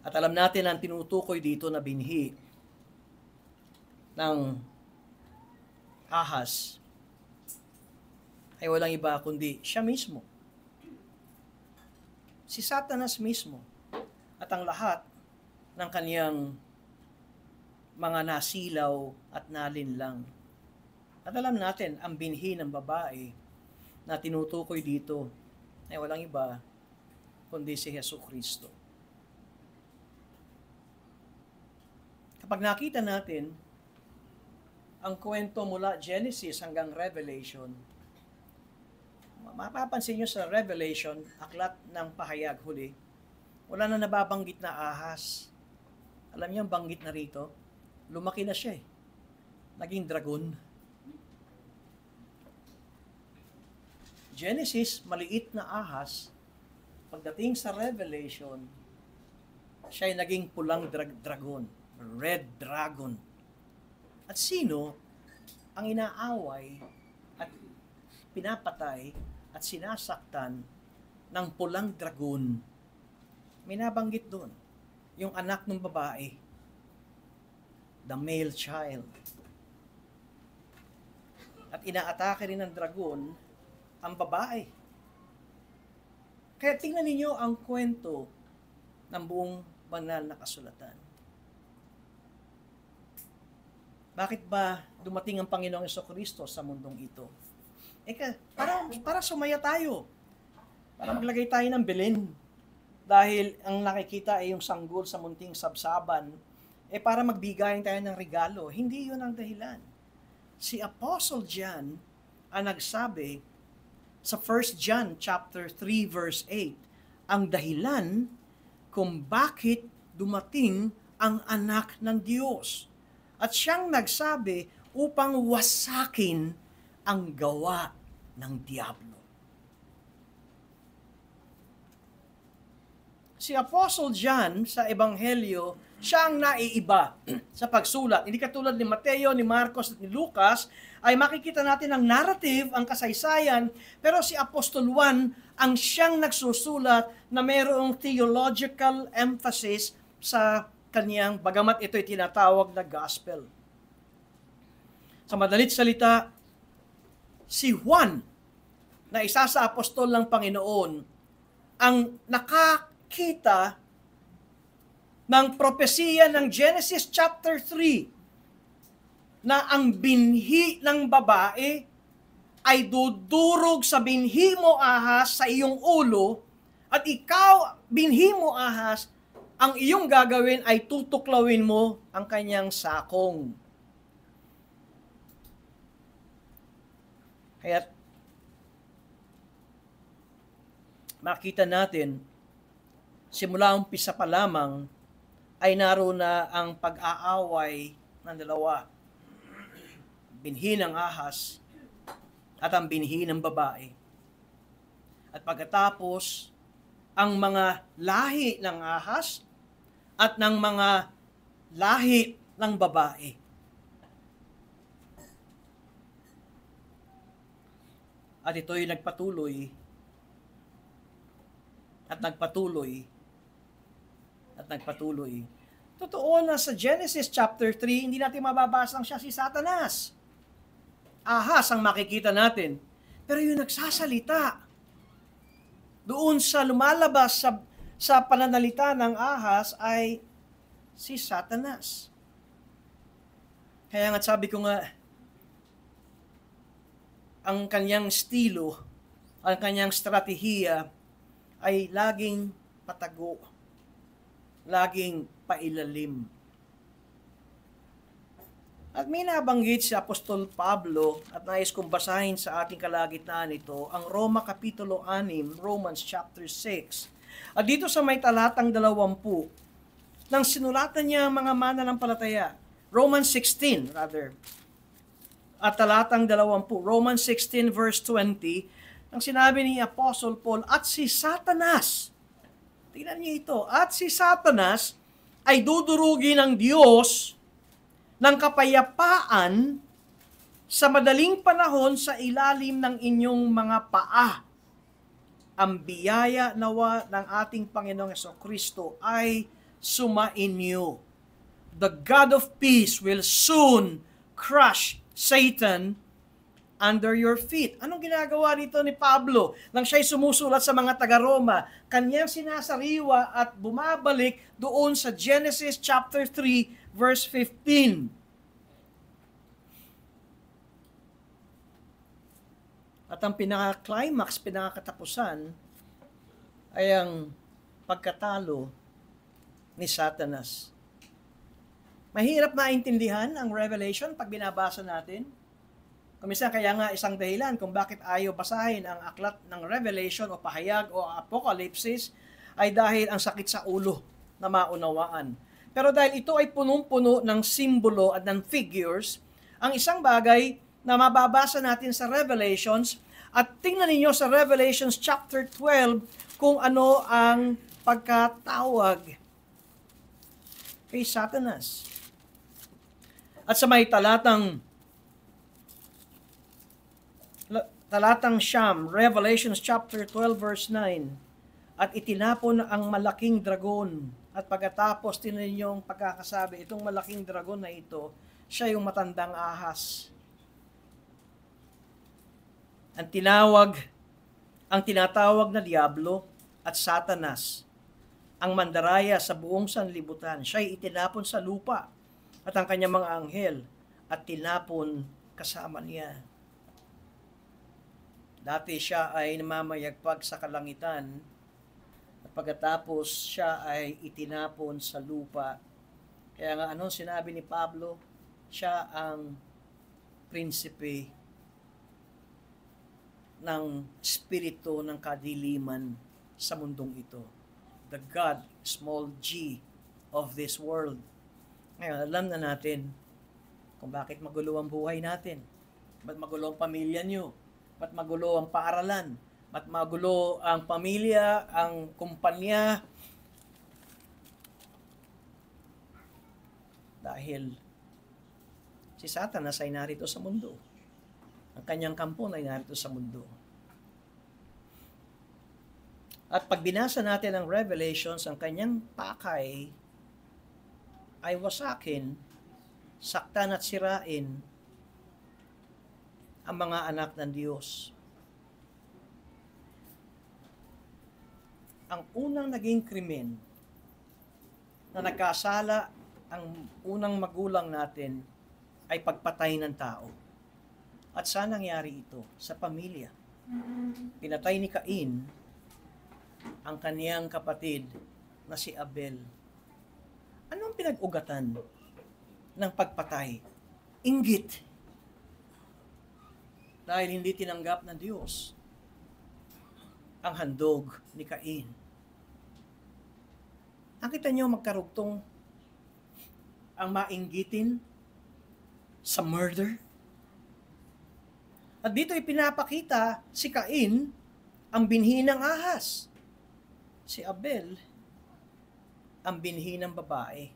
At alam natin ang tinutukoy dito na binhi ng ahas ay walang iba kundi siya mismo. Si Satanas mismo at ang lahat ng kaniyang mga nasilaw at nalinlang. At alam natin, ang binhi ng babae na tinutukoy dito ay walang iba kundi si Jesucristo. Kapag nakita natin ang kwento mula Genesis hanggang Revelation, mapapansin nyo sa Revelation, aklat ng pahayag huli, wala na nababanggit na ahas. Alam niyo ang banggit na rito? Lumaki na siya Naging dragon. Genesis, maliit na ahas. Pagdating sa Revelation, siya ay naging pulang dragon. Red dragon. At sino ang inaaway at pinapatay at sinasaktan ng pulang dragon? May nabanggit doon. Yung anak ng babae. The male child. At inaatake rin ng dragon ang babae. Kaya tingnan ninyo ang kwento ng buong banal na kasulatan. Bakit ba dumating ang Panginoong Jesucristo sa mundong ito? Para sumaya tayo. Para maglagay tayo ng Belen. Dahil ang nakikita ay yung sanggol sa munting sabsaban, para magbigayan tayo ng regalo. Hindi yun ang dahilan. Si Apostle John ang nagsabi sa 1 John chapter 3 verse 8, ang dahilan kung bakit dumating ang anak ng Diyos. At siyang nagsabi upang wasakin ang gawa ng diablo. Si Apostle John sa Ebanghelyo, siya ang naiiba sa pagsulat. Hindi katulad ni Mateo, ni Marcos, at ni Lucas, ay makikita natin ang narrative, ang kasaysayan, pero si Apostol Juan ang siyang nagsusulat na mayroong theological emphasis sa kaniyang, bagamat ito'y tinatawag na gospel. Sa madalit salita, si Juan, na isa sa apostol ng Panginoon, ang nakakita ng propesiya ng Genesis chapter 3 na ang binhi ng babae ay dudurog sa binhi mo ahas sa iyong ulo at ikaw, binhi mo ahas, ang iyong gagawin ay tutuklawin mo ang kanyang sakong. Kaya makita natin, simula umpisa pa lamang, ay naroon na ang pag-aaway ng dalawa. Binhi ng ahas at ang binhi ng babae. At pagkatapos, ang mga lahi ng ahas at ng mga lahi ng babae. At ito'y nagpatuloy at nagpatuloy at nagpatuloy. Totoo na sa Genesis chapter 3, hindi natin mababasang siya si Satanas. Ahas ang makikita natin. Pero yung nagsasalita, doon sa lumalabas sa pananalita ng ahas ay si Satanas. Kaya nga sabi ko nga, ang kanyang estilo, ang kanyang strategiya ay laging patago, laging pailalim. At may nabanggit si Apostol Pablo at nais kong basahin sa ating kalagitnaan ito, ang Roma Kapitulo 6, Romans chapter 6. At dito sa may talatang 20, nang sinulatan niya ang mga mananampalataya, Romans 16 rather, at talatang 20, Romans 16 verse 20, nang sinabi ni Apostle Paul, at si Satanas, tingnan niyo ito, at si Satanas ay dudurugin ng Diyos ng kapayapaan sa madaling panahon sa ilalim ng inyong mga paa. Ang biyaya nawa ng ating Panginoong Jesucristo ay sumainyo. The God of peace will soon crush Satan under your feet. Anong ginagawa dito ni Pablo nang siya'y sumusulat sa mga taga-Roma? Kanyang sinasariwa at bumabalik doon sa Genesis chapter 3 verse 15. At ang pinaka-climax, pinaka-katapusan ay ang pagkatalo ni Satanas. Mahirap maintindihan ang Revelation pag binabasa natin. Kuminsan kaya nga isang dahilan kung bakit ayaw basahin ang aklat ng Revelation o pahayag o Apocalypse ay dahil ang sakit sa ulo na maunawaan. Pero dahil ito ay punong-puno ng simbolo at ng figures, ang isang bagay na mababasa natin sa Revelations, at tingnan ninyo sa Revelations chapter 12 kung ano ang pagkatawag kay Satanas. At sa may talatang Siyam, Revelations chapter 12 verse 9, at itinapon ang malaking dragon. At pagkatapos, tinan niyo yung pagkakasabi, itong malaking dragon na ito, siya yung matandang ahas. Ang tinatawag na Diablo at Satanas, ang mandaraya sa buong sanlibutan, siya'y itinapon sa lupa at ang kanyang mga anghel at tinapon kasama niya. Dati siya ay namamayagpag sa kalangitan at pagkatapos siya ay itinapon sa lupa. Kaya nga anong sinabi ni Pablo? Siya ang prinsipe ng spirito ng kadiliman sa mundong ito. The God, small g, of this world. Ngayon, alam na natin kung bakit magulo ang buhay natin. Ba't magulo ang pamilya nyo? Ba't magulo ang paaralan? Ba't magulo ang pamilya, ang kumpanya? Dahil si Satanas ay narito sa mundo. Ang kanyang kampo ay narito sa mundo. At pag binasa natin ang Revelations, ang kanyang pakay ay wasakin, saktan at sirain ang mga anak ng Diyos. Ang unang naging krimen na nagkasala ang unang magulang natin ay pagpatay ng tao. At saan nangyari ito? Sa pamilya. Pinatay ni Cain ang kaniyang kapatid na si Abel. Anong pinag-ugatan ng pagpatay? Inggit. Dahil hindi tinanggap ng Diyos ang handog ni Cain. Nakita niyo magkarugtong ang mainggitin sa murder? At dito ipinapakita si Cain ang binhi ng ahas. Si Abel ang binhi ng babae.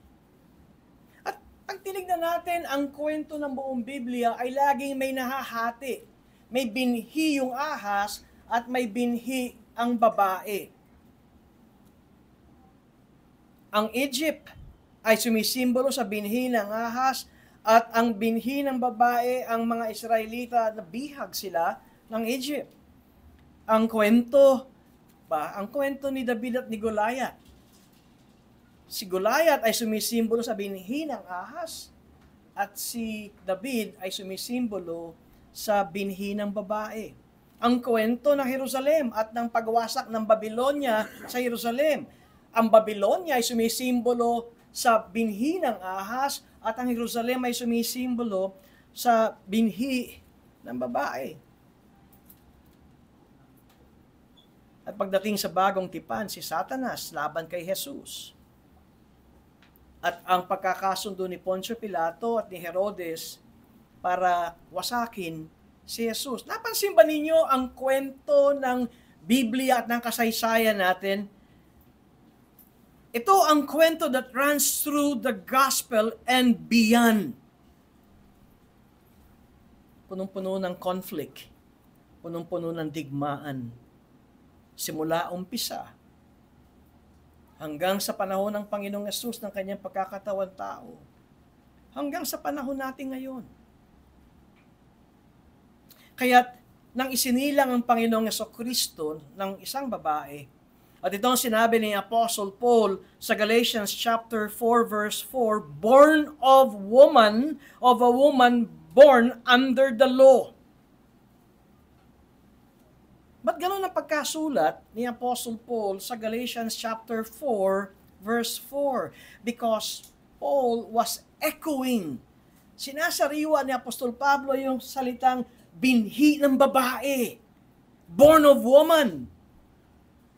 At pag tinignan natin ang kwento ng buong Biblia ay laging may nahahati. May binhi yung ahas at may binhi ang babae. Ang Egypt ay sumisimbolo sa binhi ng ahas at ang binhi ng babae, ang mga Israelita na bihag sila ng Egypt. Ang kwento ni David at ni Goliath. Si Goliath ay sumisimbolo sa binhi ng ahas at si David ay sumisimbolo sa binhi ng babae. Ang kwento ng Jerusalem at ng pagwasak ng Babylonia sa Jerusalem. Ang Babylonia ay sumisimbolo sa binhi ng ahas at ang Jerusalem ay sumisimbolo sa binhi ng babae. At pagdating sa bagong tipan, si Satanas laban kay Jesus. At ang pagkakasundo ni Poncio Pilato at ni Herodes para wasakin si Jesus. Napansin ba ninyo ang kwento ng Biblia at ng kasaysayan natin? Ito ang kwento that runs through the gospel and beyond. Punong-puno ng conflict, punong-puno ng digmaan. Simula umpisa, hanggang sa panahon ng Panginoong Yesus ng kanyang pagkakatawan tao, hanggang sa panahon natin ngayon. Kaya't nang isinilang ang Panginoong Jesucristo ng isang babae, at ito ang sinabi ni Apostle Paul sa Galatians chapter 4 verse 4, born of a woman born under the law. Ba't ganun ang pagkasulat ni Apostle Paul sa Galatians chapter 4 verse 4? Because Paul was echoing. Sinasariwa ni Apostol Pablo yung salitang binhi ng babae, born of woman,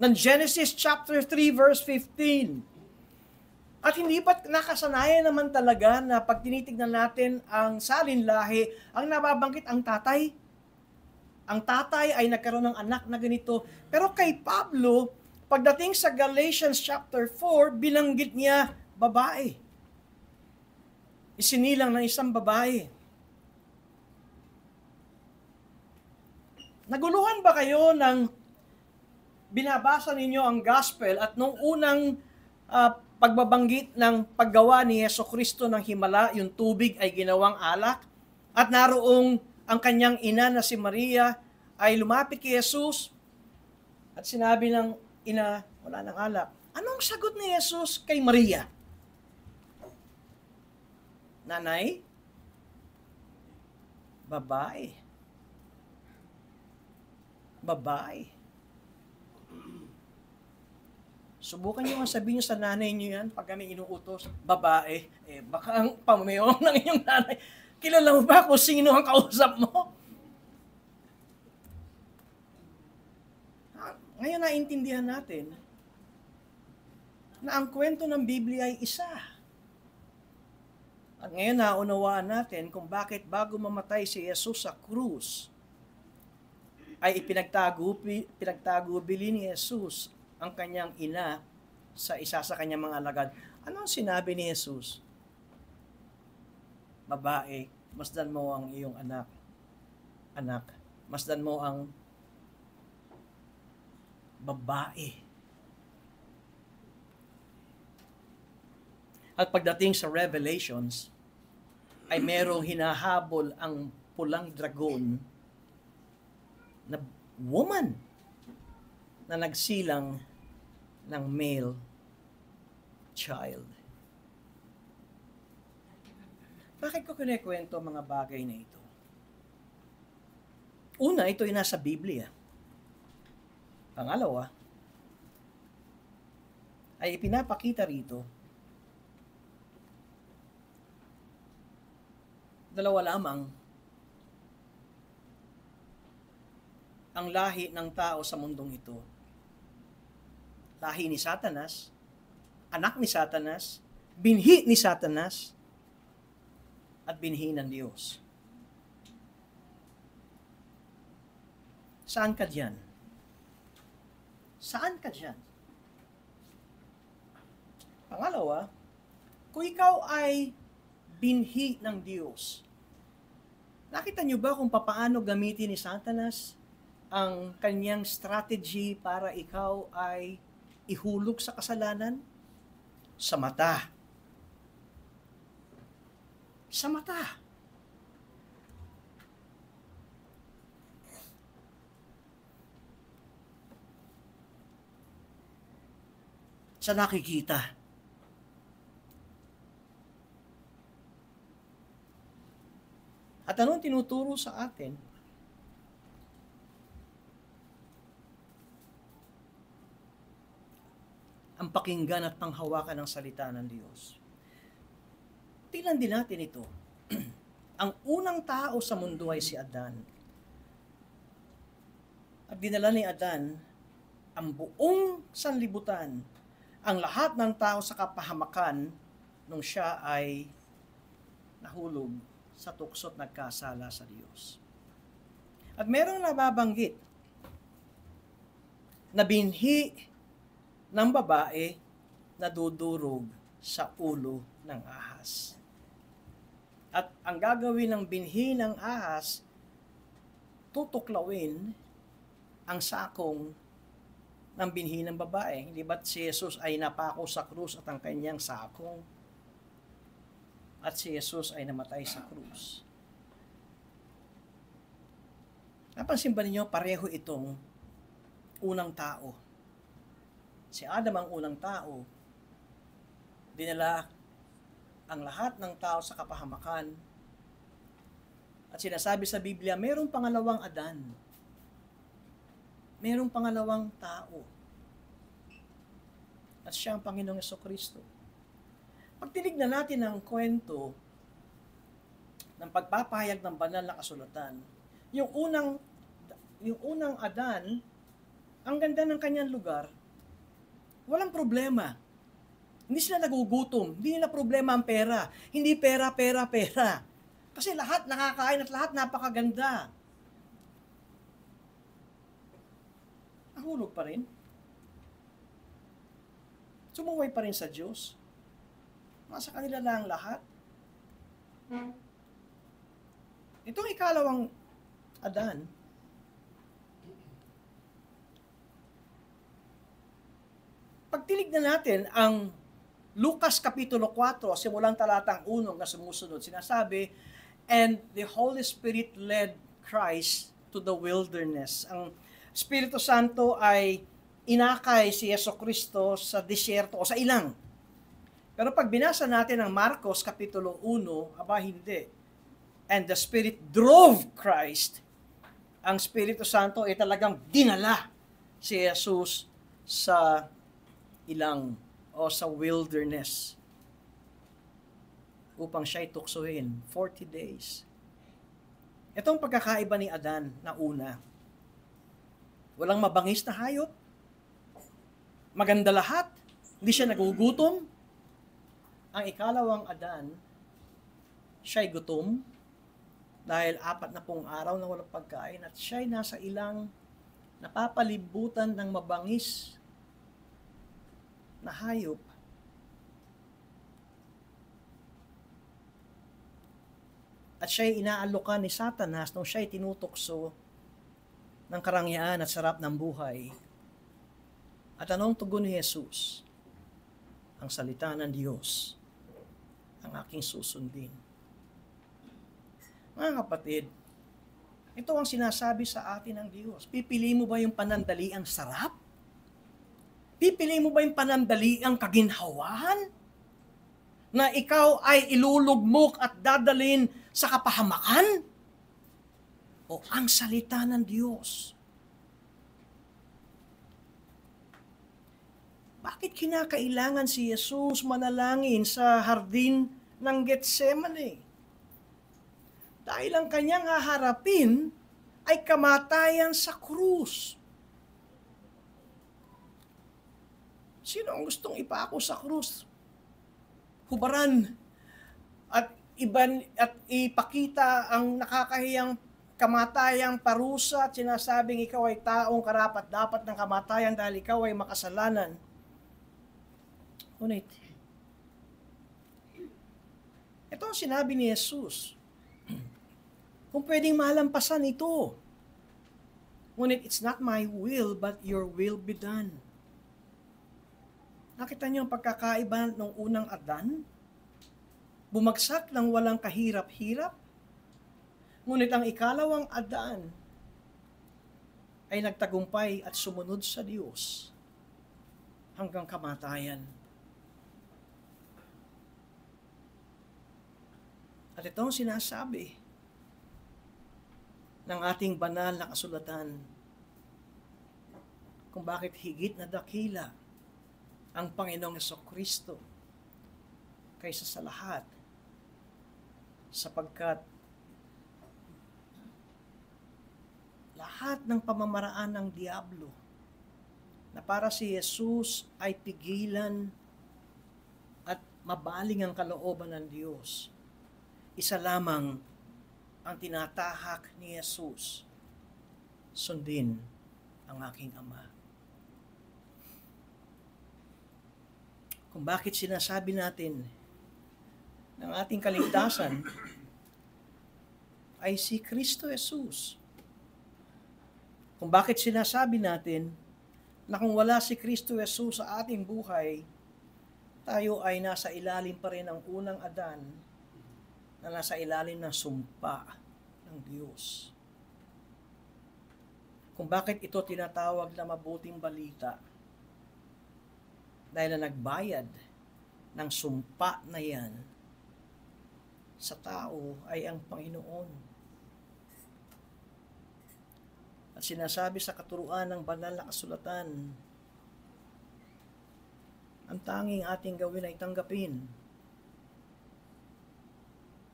ng Genesis chapter 3 verse 15. At hindi pa nakasanayan naman talaga na pag tinitignan natin ang salinlahi, ang nababanggit ang tatay. Ang tatay ay nagkaroon ng anak na ganito. Pero kay Pablo, pagdating sa Galatians chapter 4, binanggit niya babae. Isinilang ng isang babae. Naguluhan ba kayo ng binabasa ninyo ang gospel at nung unang pagbabanggit ng paggawa ni Jesucristo ng himala, yung tubig ay ginawang alak, at naroong ang kanyang ina na si Maria ay lumapit kay Jesus at sinabi ng ina, wala nang alak. Anong sagot ni Jesus kay Maria? Nanay? Babae. Babae. Subukan nyo nga sabihin nyo sa nanay nyo yan pag kami inuutos, babae. Baka ang pamiyong ng inyong nanay. Kilala mo ba kung sino ang kausap mo? Ngayon naintindihan natin na ang kwento ng Biblia ay isa. At ngayon naunawaan natin kung bakit bago mamatay si Jesus sa krus, ay pinagtagubili ni Jesus ang kanyang ina sa isa sa kanyang mga alagad. Ano ang sinabi ni Jesus? Babae, masdan mo ang iyong anak. Anak, masdan mo ang babae. At pagdating sa Revelations, ay merong hinahabol ang pulang dragon na woman na nagsilang ng male child. Bakit ko kinikwento mga bagay na ito? Una, ito ay nasa Biblia. Pangalawa, ay ipinapakita rito, dalawa lamang ang lahi ng tao sa mundong ito. Lahi ni Satanas, anak ni Satanas, binhi ni Satanas, at binhi ng Diyos. Saan ka diyan? Saan ka diyan? Pangalawa, kung ikaw ay binhi ng Diyos, nakita niyo ba kung paano gamitin ni Satanas ang kanyang strategy para ikaw ay ihulog sa kasalanan? Sa mata. Sa mata. Sa nakikita. At anong tinuturo sa atin? Ang pakinggan at panghawakan ng salita ng Diyos. Tingnan din natin ito. Ang unang tao sa mundo ay si Adan. At dinala ni Adan ang buong sanlibutan, ang lahat ng tao sa kapahamakan nung siya ay nahulog sa tukso't nagkasala sa Diyos. At merong nababanggit na binhi ng babae na dudurog sa ulo ng ahas. At ang gagawin ng binhi ng ahas, tutuklawin ang sakong ng binhi ng babae. Hindi ba't si Jesus ay napako sa krus at ang kanyang sakong? At si Jesus ay namatay sa krus. Napansin ba ninyo, pareho itong unang tao. Si Adam ang unang tao. Dinala ang lahat ng tao sa kapahamakan. At sinasabi sa Biblia, mayroong pangalawang Adan. Mayroong pangalawang tao. At siya ang Panginoong Jesucristo. Pag tinignan natin ang kwento ng pagpapahayag ng banal na kasulatan, yung unang Adan, ang ganda ng kanyang lugar, walang problema. Hindi sila nagugutom. Hindi nila problema ang pera. Hindi pera. Kasi lahat nakakain at lahat napakaganda. Nahulog pa rin. Sumuway pa rin sa Diyos. Nasa kanila lang lahat. Itong ikalawang Adan, pag tinignan natin ang Lucas Kapitulo 4, simulang talatang 1 na sumusunod, sinasabi, and the Holy Spirit led Christ to the wilderness. Ang Espiritu Santo ay inakay si Jesucristo sa disyerto o sa ilang. Pero pag binasa natin ang Marcos Kapitulo 1, aba hindi. And the Spirit drove Christ. Ang Espiritu Santo ay talagang dinala si Jesus sa ilang o sa wilderness upang siya'y tuksohin 40 days. Itong pagkakaiba ni Adan na una. Walang mabangis na hayop. Maganda lahat. Hindi siya nagugutom. Ang ikalawang Adan, siya'y gutom dahil 40 araw na walang pagkain at siya'y nasa ilang napapalibutan ng mabangis na hayop. At siya'y inaalokan ni Satanas nung siya'y tinutokso ng karangyaan at sarap ng buhay. At anong tugon ni Jesus? Ang salita ng Diyos ang aking susundin. Mga kapatid, ito ang sinasabi sa atin ng Diyos. Pipili mo ba yung panandaliang sarap? Pipili mo ba yung panandaliang kaginhawahan? Na ikaw ay ilulugmok at dadalhin sa kapahamakan? O ang salita ng Diyos? Bakit kinakailangan si Jesus manalangin sa hardin ng Getsemane? Dahil ang kanyang haharapin ay kamatayan sa krus. Sino ang gustong ipako sa krus? Hubaran at ipakita ang nakakahiyang kamatayang parusa at sinasabing ikaw ay taong karapat-dapat ng kamatayan dahil ikaw ay makasalanan. Ngunit, ito ang sinabi ni Jesus. Kung pwedeng malampasan ito. Ngunit it's not my will, but your will be done. Nakita niyo ang pagkakaiba ng unang Adan? Bumagsak ng walang kahirap-hirap. Ngunit ang ikalawang Adan ay nagtagumpay at sumunod sa Diyos hanggang kamatayan. At ito ang sinasabi ng ating banal na kasulatan kung bakit higit na dakila ang Panginoong Jesucristo kaysa sa lahat sapagkat lahat ng pamamaraan ng diablo na para si Jesus ay pigilan at mabaling ang kalooban ng Diyos, isa lamang ang tinatahak ni Jesus: sundin ang aking Ama. Kung bakit sinasabi natin ng ating kaligtasan ay si Kristo Jesus. Kung bakit sinasabi natin na kung wala si Kristo Jesus sa ating buhay, tayo ay nasa ilalim pa rin ng unang Adan, na nasa ilalim ng sumpa ng Diyos. Kung bakit ito tinatawag na mabuting balita, dahil na nagbayad ng sumpa na yan sa tao ay ang Panginoon. At sinasabi sa katuruan ng banal na kasulatan, ang tanging ating gawin ay tanggapin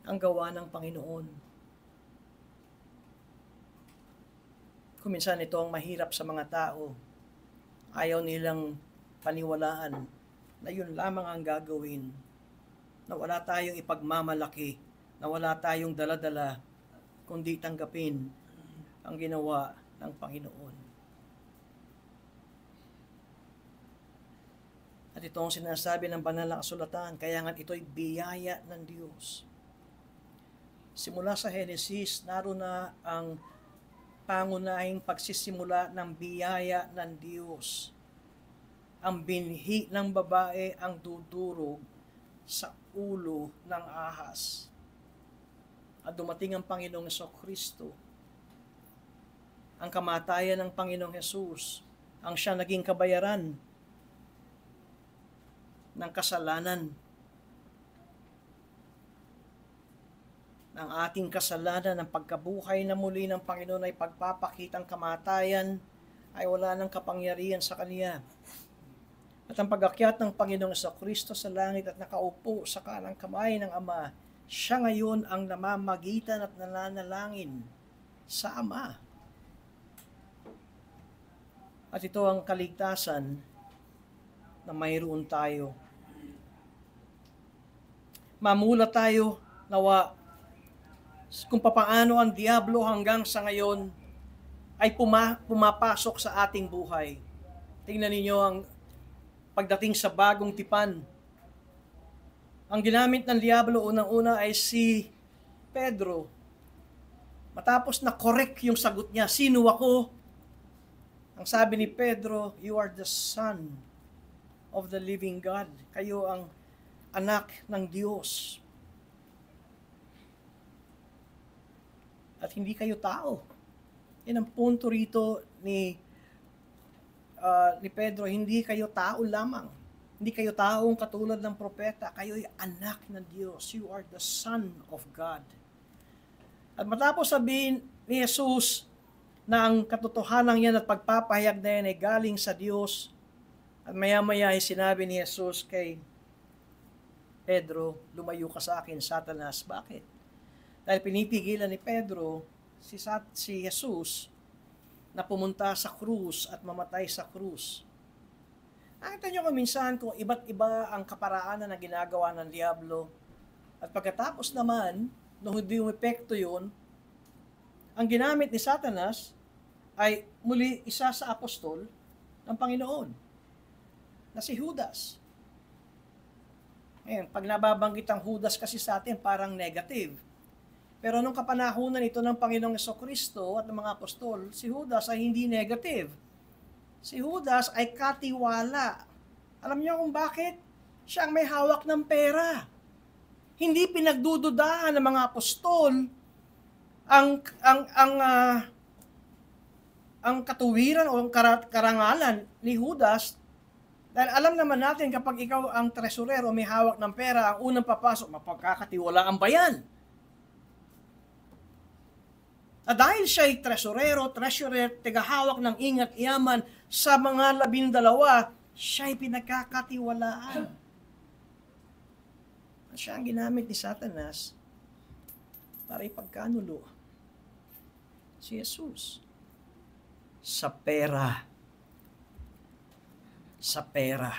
ang gawa ng Panginoon. Kung minsan ito ang mahirap sa mga tao, ayaw nilang paniwalaan na yun lamang ang gagawin, na wala tayong ipagmamalaki, na wala tayong daladala, kundi tanggapin ang ginawa ng Panginoon. At ito ang sinasabi ng banal na kasulatan, kaya nga ito'y biyaya ng Diyos. Simula sa Genesis, naroon na ang pangunahing pagsisimula ng biyaya ng Diyos. Ang binhi ng babae ang dudurog sa ulo ng ahas. At dumating ang Panginoong Jesucristo. Ang kamatayan ng Panginoong Jesus, ang siya naging kabayaran ng kasalanan, ng ating kasalanan, ng pagkabuhay na muli ng Panginoon ay pagpapakitang kamatayan ay wala ng kapangyarihan sa Kanya. At ang pag-akyat ng Panginoong Jesucristo sa langit at nakaupo sa kanang kamay ng Ama, siya ngayon ang namamagitan at nananalangin sa Ama. At ito ang kaligtasan na mayroon tayo. Mamula tayo nawa kung papaano ang diablo hanggang sa ngayon ay pumapasok sa ating buhay. Tingnan ninyo ang pagdating sa bagong tipan. Ang ginamit ng diablo unang-una ay si Pedro. Matapos na correct yung sagot niya, sino ako? Ang sabi ni Pedro, you are the Son of the living God. Kayo ang anak ng Diyos. At hindi kayo tao. Yan ang punto rito ni Pedro, hindi kayo tao lamang. Hindi kayo taong katulad ng propeta. Kayo'y anak ng Diyos. You are the Son of God. At matapos sabihin ni Jesus na ang katotohanan yan at pagpapahayag na yan ay galing sa Diyos, at maya-maya ay sinabi ni Jesus kay Pedro, lumayo ka sa akin, Satanas. Bakit? Dahil pinipigilan ni Pedro si Jesus na pumunta sa krus at mamatay sa krus. Nakita nyo kung minsan kung iba't iba ang kaparaanan na ginagawa ng diablo, at pagkatapos naman, nung hindi umepekto yun, ang ginamit ni Satanas ay muli isa sa apostol ng Panginoon, na si Judas. Ngayon, pag nababanggit ang Judas kasi sa atin, parang negative. Pero nung kapanahunan ito ng Panginoong Jesucristo at ng mga apostol, si Judas ay hindi negative. Si Judas ay katiwala. Alam niyo kung bakit? Siya ang may hawak ng pera. Hindi pinagdududahan ng mga apostol ang katuwiran o ang karangalan ni Judas, dahil alam naman natin kapag ikaw ang tresurero may hawak ng pera, ang unang papasok, mapagkakatiwalaan ba yan? At dahil siya ay tresurer, tagahawak ng ingat yaman sa mga 12, siya ay pinagkakatiwalaan. At siya ang ginamit ni Satanas para ipagkanulo si Jesus? Sa pera. Sa pera.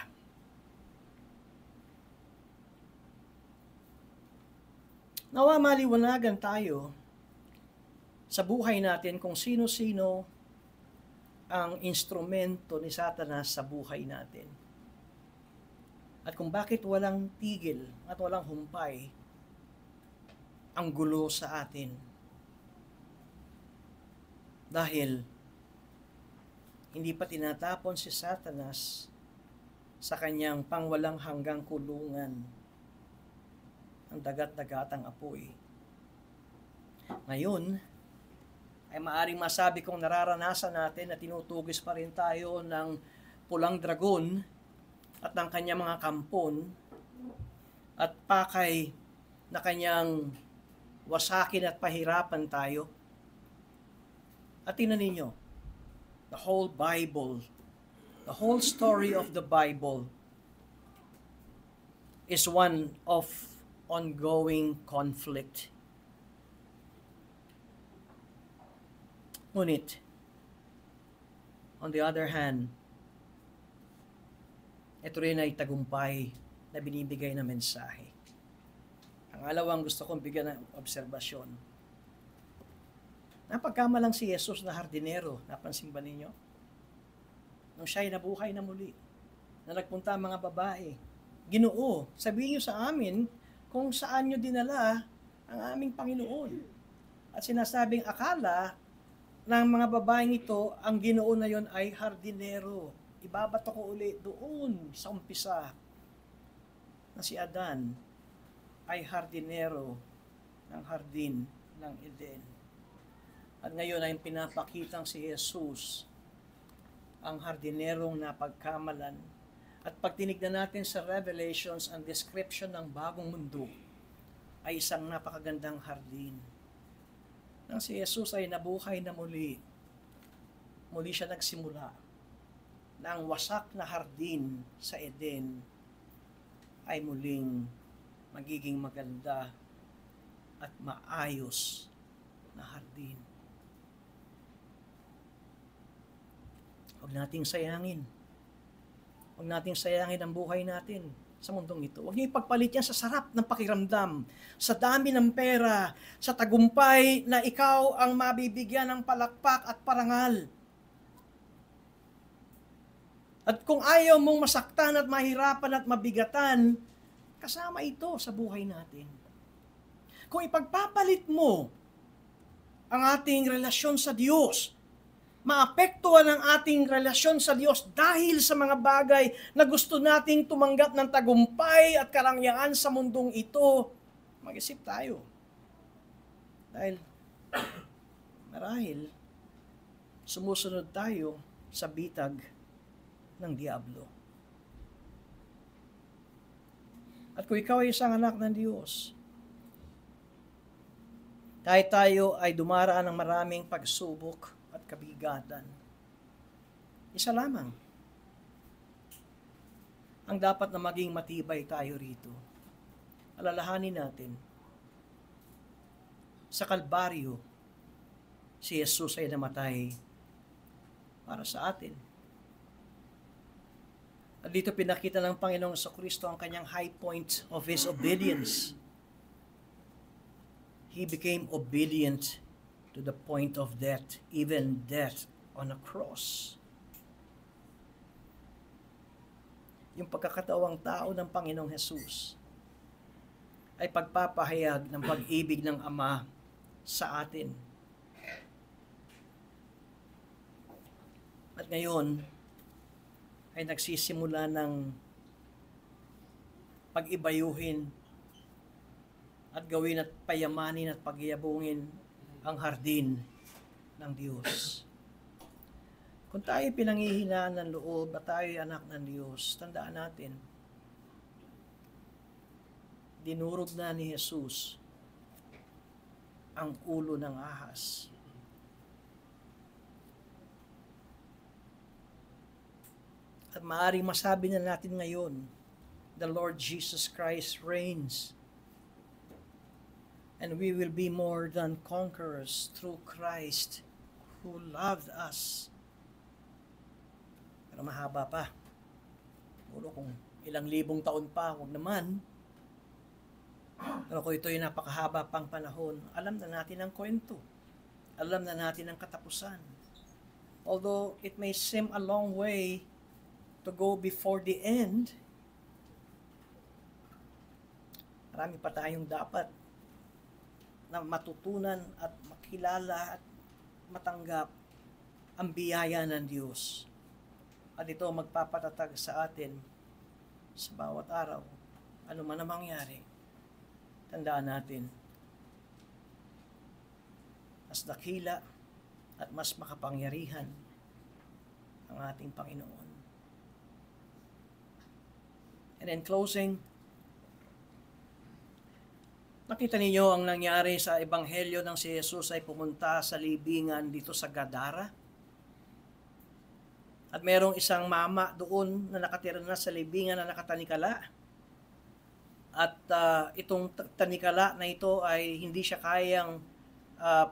Nawa maliwanagan tayo sa buhay natin kung sino-sino ang instrumento ni Satanas sa buhay natin. At kung bakit walang tigil at walang humpay ang gulo sa atin. Dahil hindi pa tinatapon si Satanas sa kanyang pangwalang hanggang kulungan ang dagat-dagatang apoy. Ngayon, ay maaring masabi kong nararanasan natin na tinutugis pa rin tayo ng pulang dragon at ng kanyang mga kampon at pakay na kanyang wasakin at pahirapan tayo. At tingnan ninyo, the whole Bible, the whole story of the Bible is one of ongoing conflict. Ngunit, on the other hand, ito rin ay tagumpay na binibigay na mensahe. Ang alawang gusto kong bigyan ng obserbasyon. Napagkamalang si Jesus na hardinero, napansin ba ninyo? Nung siya'y nabuhay na muli, na nagpunta ang mga babae, Ginoo, sabihin niyo sa amin kung saan niyo dinala ang aming Panginoon. At sinasabing akala ng mga babaeng ito, ang Ginoo na yon ay hardinero. Ibabato ko uli doon sa umpisa na si Adan ay hardinero ng hardin ng Eden. At ngayon ay pinapakitang si Jesus ang hardinerong napagkamalan. At pag tinignan natin sa Revelations, ang description ng bagong mundo ay isang napakagandang hardin. Nang si Jesus ay nabuhay na muli, muli siya nagsimula na ang wasak na hardin sa Eden ay muling magiging maganda at maayos na hardin. Huwag nating sayangin. Huwag nating sayangin ang buhay natin sa mundong ito. Huwag niyo ipagpalit yan sa sarap ng pakiramdam, sa dami ng pera, sa tagumpay na ikaw ang mabibigyan ng palakpak at parangal. At kung ayaw mong masaktan at mahirapan at mabigatan, kasama ito sa buhay natin. Kung ipagpapalit mo ang ating relasyon sa Diyos, maapektuhan ang ating relasyon sa Diyos dahil sa mga bagay na gusto nating tumanggap ng tagumpay at karangyaan sa mundong ito, mag-isip tayo. Dahil marahil sumusunod tayo sa bitag ng diablo. At kung ikaw ay isang anak ng Diyos, kahit tayo ay dumaraan ng maraming pagsubok at kabigatan, isa lamang ang dapat na maging matibay tayo rito. Alalahanin natin, sa Kalbaryo, si Jesus ay namatay para sa atin. At dito pinakita ng Panginoong Jesucristo ang kanyang high point of His obedience. He became obedient to the point of death, even death on a cross. Yung pagkakataong tao ng Panginoong Jesus ay pagpapahayag ng pag-ibig ng Ama sa atin. At ngayon, ay nagsisimula ng pag-ibayuhin at gawin at payamanin at pagyabungin ang hardin ng Diyos. Kung tayo pinanghihinaan ng loob at tayo anak ng Diyos, tandaan natin, dinurog na ni Jesus ang ulo ng ahas. At maaaring masabi na natin ngayon, the Lord Jesus Christ reigns. And we will be more than conquerors through Christ who loved us. Pero mahaba pa. Siguro kung ilang libong taon pa, huwag naman. Pero kung ito'y napakahaba pang panahon, alam na natin ang kwento. Alam na natin ang katapusan. Although it may seem a long way to go before the end, marami pa tayong dapat na matutunan at makilala at matanggap ang biyaya ng Diyos. At ito magpapatatag sa atin sa bawat araw. Ano man ang mangyari, tandaan natin, mas dakila at mas makapangyarihan ang ating Panginoon. And in closing, nakita ninyo ang nangyari sa Ebanghelyo ng si Jesus ay pumunta sa libingan dito sa Gadara. At merong isang mama doon na nakatira na sa libingan na nakatanikala. At itong tanikala na ito ay hindi siya kayang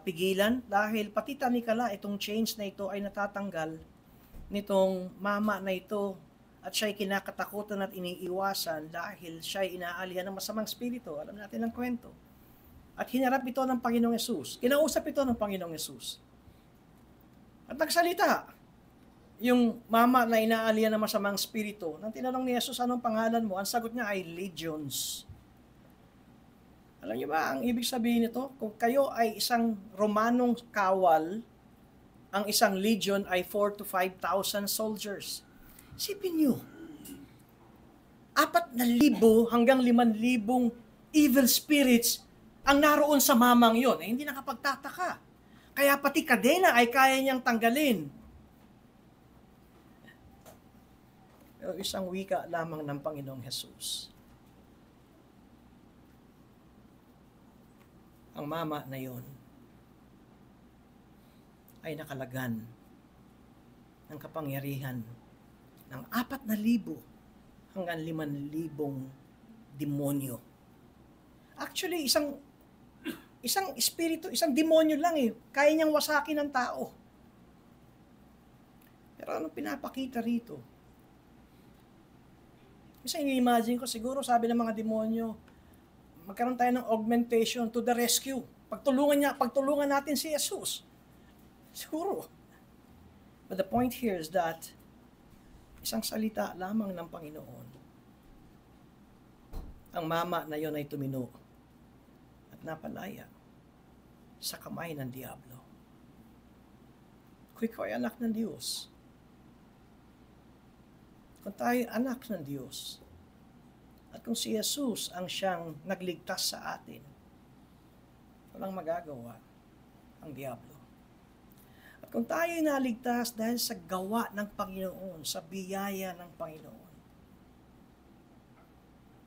pigilan dahil pati tanikala, itong chains na ito ay natatanggal nitong mama na ito at siya'y kinakatakutan at iniiwasan dahil siya'y inaalihan ng masamang spirito. Alam natin ang kwento. At hinarap ito ng Panginoong Yesus. Kinausap ito ng Panginoong Yesus. At nagsalita. Yung mama na inaalihan ng masamang spirito, nang tinanong ni Jesus, anong pangalan mo? Ang sagot niya ay Legions. Alam niyo ba ang ibig sabihin nito? Kung kayo ay isang Romanong kawal, ang isang legion ay 4,000 to 5,000 soldiers. Isipin niyo, 4,000 hanggang 5,000 evil spirits ang naroon sa mamang yon. Hindi nakapagtataka. Kaya pati kadena ay kaya niyang tanggalin. Pero isang wika lamang ng Panginoong Hesus. Ang mama na yon ay nakalagan ng kapangyarihan ng 4,000 hanggang 5,000 demonyo. Actually, isang espiritu, isang demonyo lang kaya niyang wasakin ng tao. Pero anong pinapakita rito? Kasi ini-imagine ko, siguro sabi ng mga demonyo, magkaroon tayo ng augmentation to the rescue. Pagtulungan natin si Jesus. Siguro. But the point here is that isang salita lamang ng Panginoon. Ang mama na yon ay tumino at napalaya sa kamay ng Diablo. Kung ikaw ay anak ng Diyos, kung tayo anak ng Diyos, at kung si Jesus ang siyang nagligtas sa atin, walang magagawa ang Diablo. At kung tayo ay naligtas dahil sa gawa ng Panginoon, sa biyaya ng Panginoon,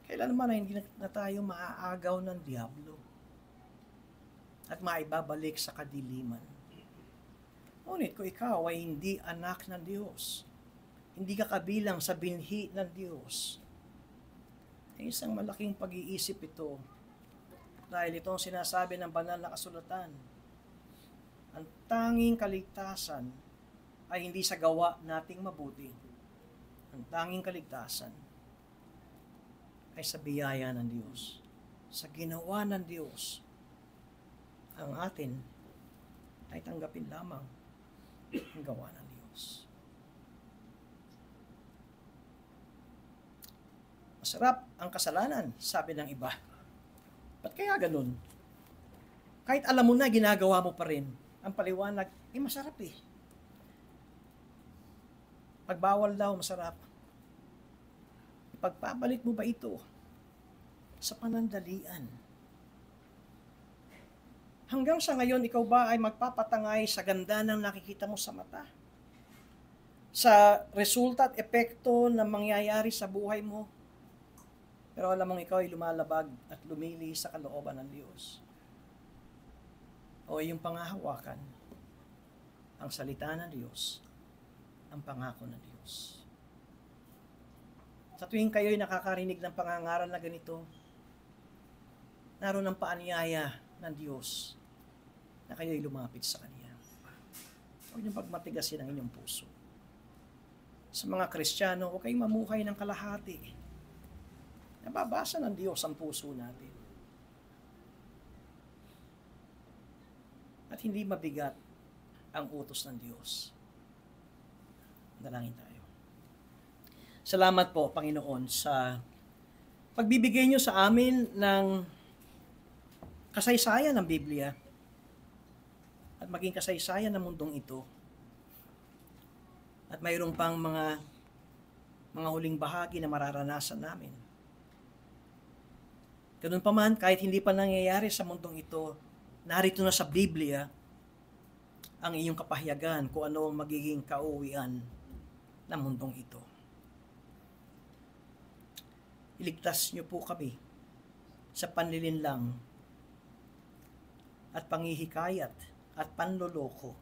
kailan naman na hindi na tayo maaagaw ng Diablo at maibabalik sa kadiliman. Ngunit kung ikaw ay hindi anak ng Diyos, hindi ka kabilang sa binhi ng Diyos, ay isang malaking pag-iisip ito. Dahil ito ang sinasabi ng banal na kasulatan. Ang tanging kaligtasan ay hindi sa gawa nating mabuti. Ang tanging kaligtasan ay sa biyaya ng Diyos. Sa ginawa ng Diyos. Ang atin ay tanggapin lamang ang gawa ng Diyos. Masarap ang kasalanan, sabi ng iba. Ba't kaya ganun? Kahit alam mo na, ginagawa mo pa rin. Ang paliwanag, masarap Pagbawal daw, masarap. Ipagpapalit mo ba ito sa panandalian? Hanggang sa ngayon, ikaw ba ay magpapatangay sa ganda ng nakikita mo sa mata? Sa resulta at epekto na mangyayari sa buhay mo? Pero alam mong ikaw ay lumalabag at lumili sa kalooban ng Diyos. O iyong pangahawakan, ang salita ng Diyos, ang pangako ng Diyos. Sa tuwing kayo'y nakakarinig ng pangangaral na ganito, naroon ang paanyaya ng Diyos na kayo'y lumapit sa Kanya. Huwag niyong pagmatigasin ang inyong puso. Sa mga Kristiyano, huwag kayong mamuhay ng kalahati. Nababasa ng Diyos ang puso natin. At hindi mabigat ang utos ng Diyos. Dalangin tayo. Salamat po, Panginoon, sa pagbibigay niyo sa amin ng kasaysayan ng Biblia at maging kasaysayan ng mundong ito. At mayroon pang mga huling bahagi na mararanasan namin. Ganun pa man, kahit hindi pa nangyayari sa mundong ito, narito na sa Biblia ang iyong kapahayagan kung ano ang magiging kauwian ng mundong ito. Iligtas niyo po kami sa panlilinlang at panghihikayat at panloloko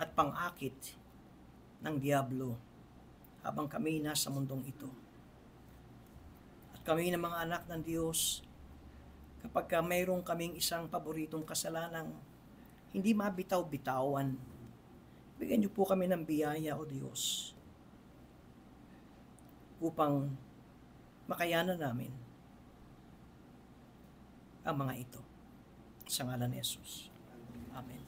at pangakit ng diablo habang kami nasa mundong ito. At kami na mga anak ng Diyos, kapag mayroong kaming isang paboritong kasalanang hindi mabitaw-bitawan, bigyan niyo po kami ng biyaya, O Diyos, upang makayanan namin ang mga ito. Sa ngalan ni Jesus. Amen.